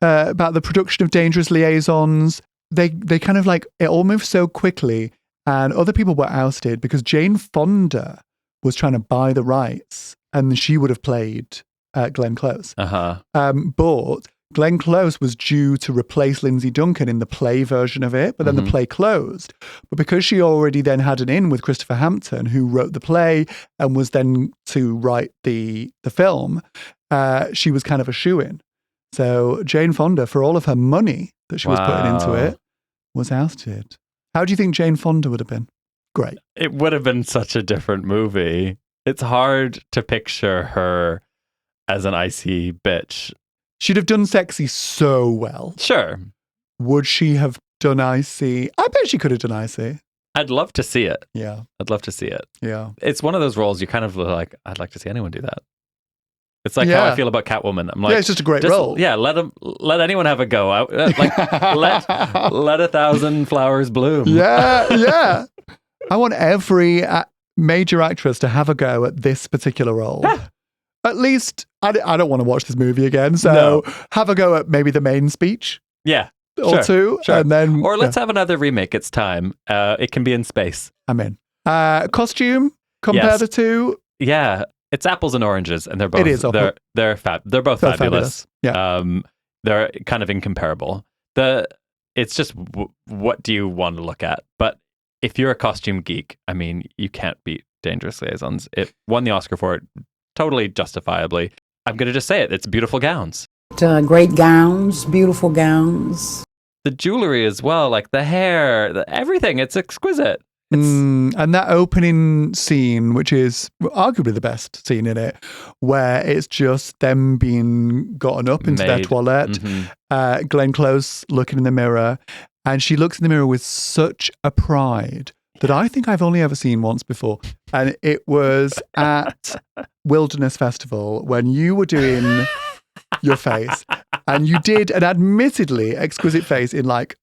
about the production of Dangerous Liaisons. They kind of like, it all moved so quickly and other people were ousted because Jane Fonda was trying to buy the rights and she would have played Glenn Close. But Glenn Close was due to replace Lindsay Duncan in the play version of it, but then the play closed. But because she already then had an in with Christopher Hampton, who wrote the play and was then to write the film, she was kind of a shoo-in. So Jane Fonda, for all of her money that she was putting into it, was ousted. How do you think Jane Fonda would have been? Great. It would have been such a different movie. It's hard to picture her as an icy bitch. She'd have done sexy so well. Sure. Would she have done icy? I bet she could have done icy. I'd love to see it. Yeah. I'd love to see it. Yeah. It's one of those roles you kind of like, I'd like to see anyone do that. It's like how I feel about Catwoman. I'm like, it's just a great role. Yeah, let anyone have a go. Let 1,000 flowers bloom. Yeah. I want every major actress to have a go at this particular role. At least, I don't want to watch this movie again, so have a go at maybe the main speech. Yeah. Or two. Sure. And then, or let's have another remake. It's time. It can be in space. I'm in. Costume, compare the two. Yeah. It's apples and oranges, and they're both. It is. They're both fabulous. Yeah. They're kind of incomparable. It's just what do you want to look at? But if you're a costume geek, I mean, you can't beat Dangerous Liaisons. It won the Oscar for it, totally justifiably. I'm going to just say it. It's beautiful gowns. Great gowns, beautiful gowns. The jewelry as well, like the hair, everything. It's exquisite. And that opening scene, which is arguably the best scene in it, where it's just them being gotten up into their toilet, Glenn Close looking in the mirror, and she looks in the mirror with such a pride that I think I've only ever seen once before. And it was at Wilderness Festival when you were doing your face, and you did an admittedly exquisite face in like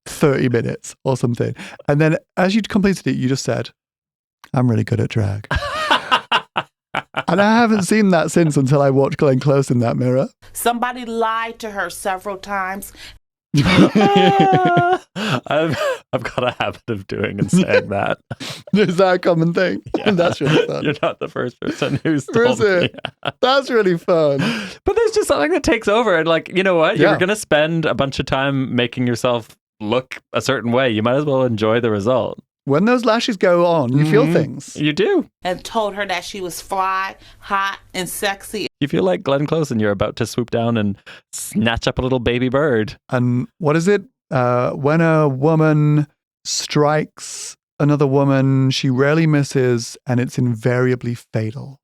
30 minutes or something. And then as you'd completed it, you just said, I'm really good at drag. And I haven't seen that since until I watched Glenn Close in that mirror. Somebody lied to her several times. I've got a habit of doing and saying that. Is that a common thing? Yeah. That's really fun. You're not the first person who's told me. That's really fun. But there's just something that takes over. And like, you know what? You're going to spend a bunch of time making yourself look a certain way. You might as well enjoy the result. When those lashes go on, you feel things. You do. And told her that she was fly, hot, and sexy. You feel like Glenn Close and you're about to swoop down and snatch up a little baby bird. And what is it? When a woman strikes another woman, she rarely misses, and it's invariably fatal.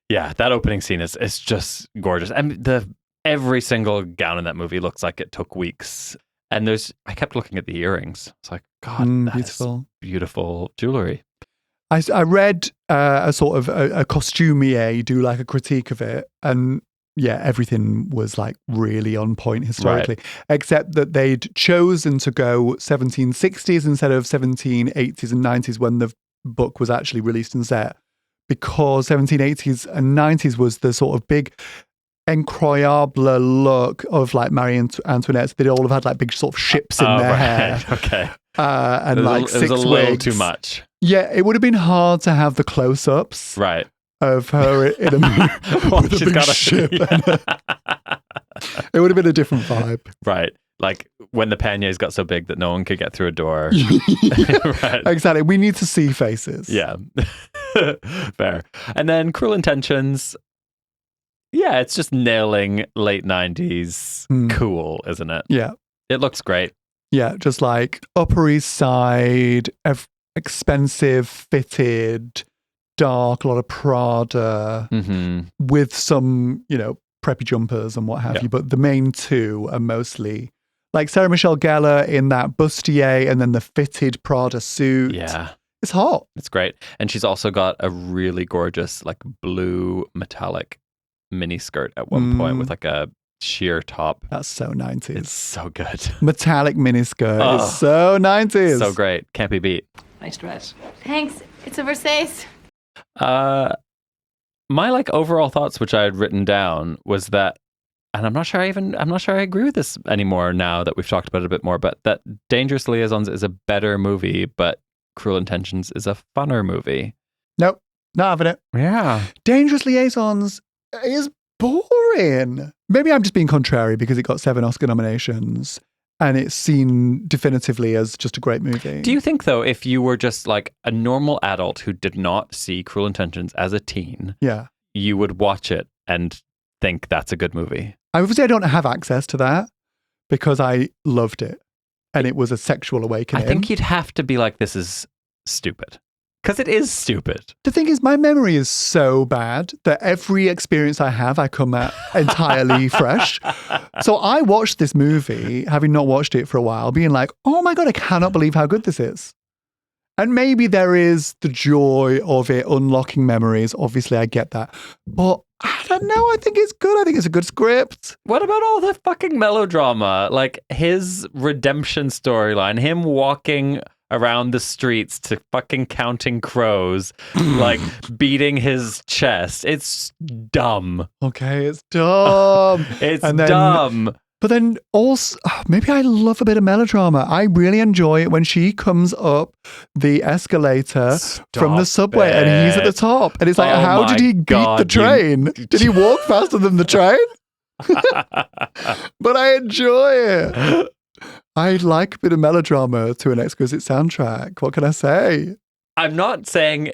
Yeah, that opening scene is just gorgeous. And every single gown in that movie looks like it took weeks. And I kept looking at the earrings. It's like, God, that's beautiful jewelry. I read a sort of a costumier do like a critique of it, and yeah, everything was like really on point historically, except that they'd chosen to go 1760s instead of 1780s and 90s when the book was actually released and set, because 1780s and 90s was the sort of big incroyable look of like Marie Antoinette. They'd all have had like big sort of ships in their hair. Okay. And like it was a little too much. Yeah, it would have been hard to have the close-ups of her in a with a big ship. It would have been a different vibe. Right. Like when the panniers got so big that no one could get through a door. Right. Exactly. We need to see faces. Yeah. Fair. And then Cruel Intentions. Yeah, it's just nailing late 90s cool, isn't it? Yeah. It looks great. Yeah, just like Upper East Side, expensive, fitted, dark, a lot of Prada, with some, preppy jumpers and what have you. But the main two are mostly like Sarah Michelle Gellar in that bustier and then the fitted Prada suit. Yeah. It's hot. It's great. And she's also got a really gorgeous, like blue metallic mini skirt at one point with like a sheer top. That's so 90s. It's so good. Metallic mini skirt is so 90s. So great. Can't be beat. Nice dress. Thanks. It's a Versace. My like overall thoughts, which I had written down, was that, and I'm not sure I agree with this anymore now that we've talked about it a bit more, but that Dangerous Liaisons is a better movie, but Cruel Intentions is a funner movie. Nope. Not having it. Yeah. Dangerous Liaisons is boring. Maybe I'm just being contrary because it got 7 Oscar nominations and it's seen definitively as just a great movie. Do you think, though, if you were just like a normal adult who did not see Cruel Intentions as a teen, you would watch it and think that's a good movie? Obviously, I don't have access to that because I loved it and it was a sexual awakening. I think you'd have to be like, this is stupid. Because it is stupid. The thing is, my memory is so bad that every experience I have, I come at entirely fresh. So I watched this movie, having not watched it for a while, being like, oh my God, I cannot believe how good this is. And maybe there is the joy of it unlocking memories. Obviously, I get that. But I don't know. I think it's good. I think it's a good script. What about all the fucking melodrama? Like his redemption storyline, him walking around the streets to fucking counting crows, like beating his chest. It's dumb. Okay, it's dumb. It's dumb. But then also, maybe I love a bit of melodrama. I really enjoy it when she comes up the escalator from the subway and he's at the top. And it's like, how did he beat the train? Did he walk faster than the train? But I enjoy it. I like a bit of melodrama to an exquisite soundtrack. What can I say? I'm not saying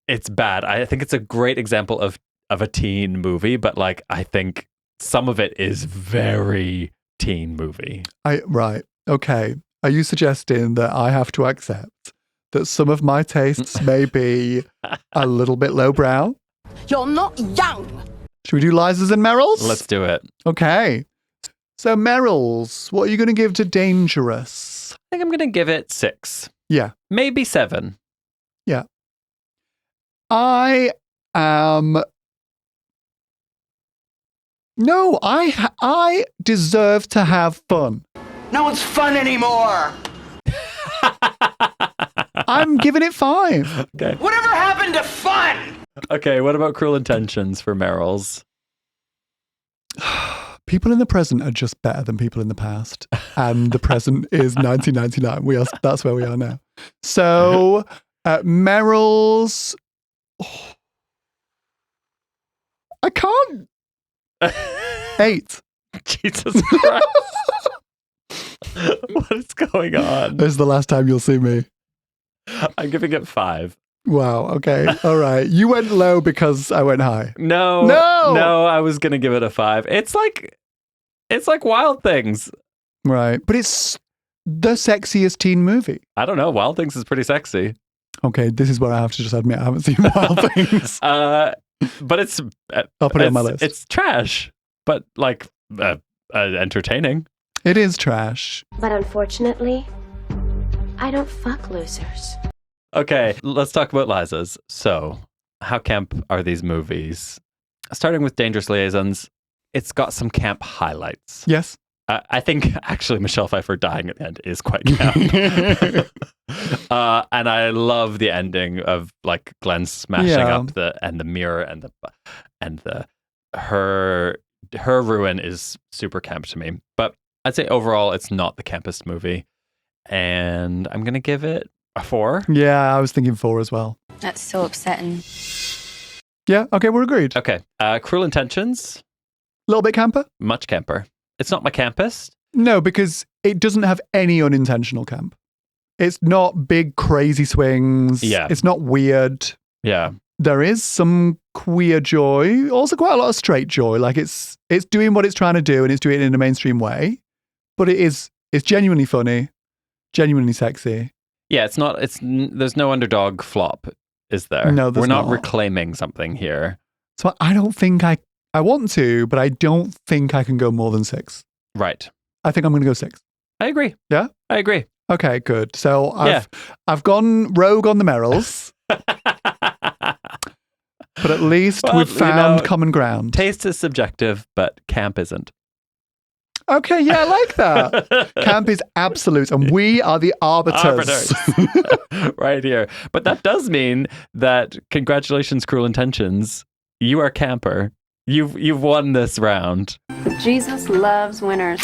it's bad. I think it's a great example of a teen movie, but like I think some of it is very teen movie. Right. Okay. are you suggesting that I have to accept that some of my tastes may be a little bit lowbrow? You're not young. Should we do Liza's and Meryl's? Let's do it. Okay. So Meryl's, what are you going to give to Dangerous? I think I'm going to give it 6. Yeah. Maybe 7. Yeah. I am... No, I deserve to have fun. No one's fun anymore. I'm giving it 5. Okay. Whatever happened to fun? Okay, what about Cruel Intentions for Meryl's? People in the present are just better than people in the past. And the present is 1999. That's where we are now. So, Meryl's... Oh, I can't. 8. Jesus Christ. What is going on? This is the last time you'll see me. I'm giving it 5. Wow. Okay. All right. You went low because I went high. No. I was gonna give it a 5. It's like Wild Things. Right. But it's the sexiest teen movie. I don't know. Wild Things is pretty sexy. Okay. This is where I have to just admit I haven't seen Wild Things. But it's I'll put it on my list. It's trash, but like entertaining. It is trash. But unfortunately, I don't fuck losers. Okay, let's talk about Liza's. So, how camp are these movies? Starting with Dangerous Liaisons, it's got some camp highlights. Yes. I think actually Michelle Pfeiffer dying at the end is quite camp. And I love the ending of like Glenn smashing up the mirror and her ruin is super camp to me. But I'd say overall it's not the campest movie. And I'm going to give it a 4. Yeah, I was thinking 4 as well. That's so upsetting. Yeah, okay, we're agreed. Okay. Cruel Intentions. A little bit camper? Much camper. It's not my campest. No, because it doesn't have any unintentional camp. It's not big crazy swings. Yeah. It's not weird. Yeah. There is some queer joy, also quite a lot of straight joy. Like it's doing what it's trying to do and it's doing it in a mainstream way. But it's genuinely funny, genuinely sexy. Yeah, there's no underdog flop, is there? No, there's We're not not. reclaiming something here. So I don't think I want to, but I don't think I can go more than 6. Right. I think I'm going to go 6. I agree. Yeah? I agree. Okay, good. So I've gone rogue on the Meryls. But at least we've found common ground. Taste is subjective, but camp isn't. Okay, yeah, I like that. Camp is absolute, and we are the arbiters. Right here. But that does mean that congratulations, Cruel Intentions. You are camper. You've won this round. Jesus loves winners.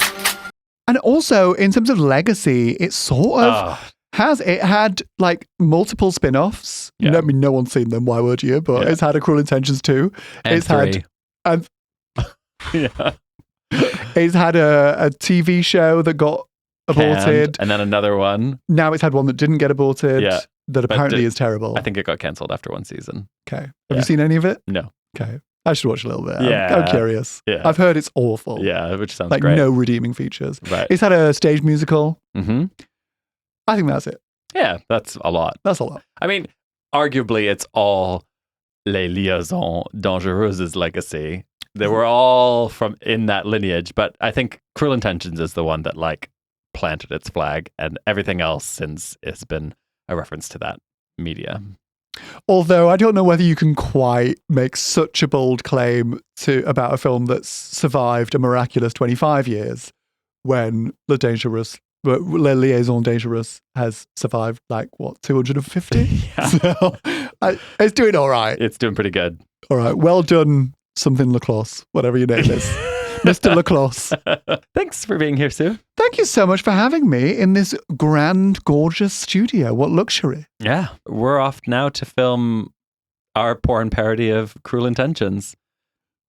And also, in terms of legacy, it sort of had like multiple spin-offs. Yeah. I mean, no one's seen them, why would you? But it's had a Cruel Intentions 2. And it's 3. had Yeah. It's had a TV show that got aborted. And then another one. Now it's had one that didn't get aborted. Yeah. That apparently is terrible. I think it got cancelled after 1 season. Okay. Have you seen any of it? No. Okay. I should watch a little bit. Yeah. I'm curious. Yeah. I've heard it's awful. Yeah, which sounds like great. no redeeming features. Right. It's had a stage musical. Mm-hmm. I think that's it. Yeah, that's a lot. That's a lot. I mean, arguably, it's all Les Liaisons Dangereuses legacy. They were all from in that lineage, but I think Cruel Intentions is the one that like planted its flag, and everything else since has been a reference to that media. Although I don't know whether you can quite make such a bold claim about a film that's survived a miraculous 25 years when Les Liaisons Dangerous has survived like, what, 250? Yeah. So it's doing all right. It's doing pretty good. All right. Well done, something Lacrosse, whatever your name is. Mr. Lacrosse. Thanks for being here, Sue. Thank you so much for having me in this grand, gorgeous studio. What luxury. Yeah. We're off now to film our porn parody of Cruel Intentions.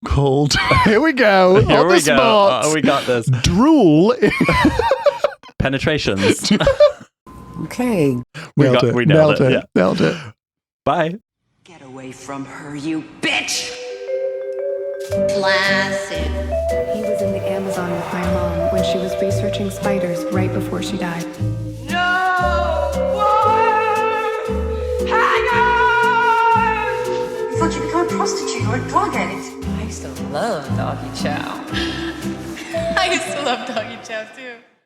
Called, here we go, Here on we the go. spot. Oh, we got this. Drool. Penetrations. Okay. We nailed it. Yeah. Nailed it. Bye. Get away from her, you bitch! Classic. He was in the Amazon with my mom when she was researching spiders right before she died. prostitute or a drug addict. I used to love Doggy Chow. I used to love Doggy Chow too.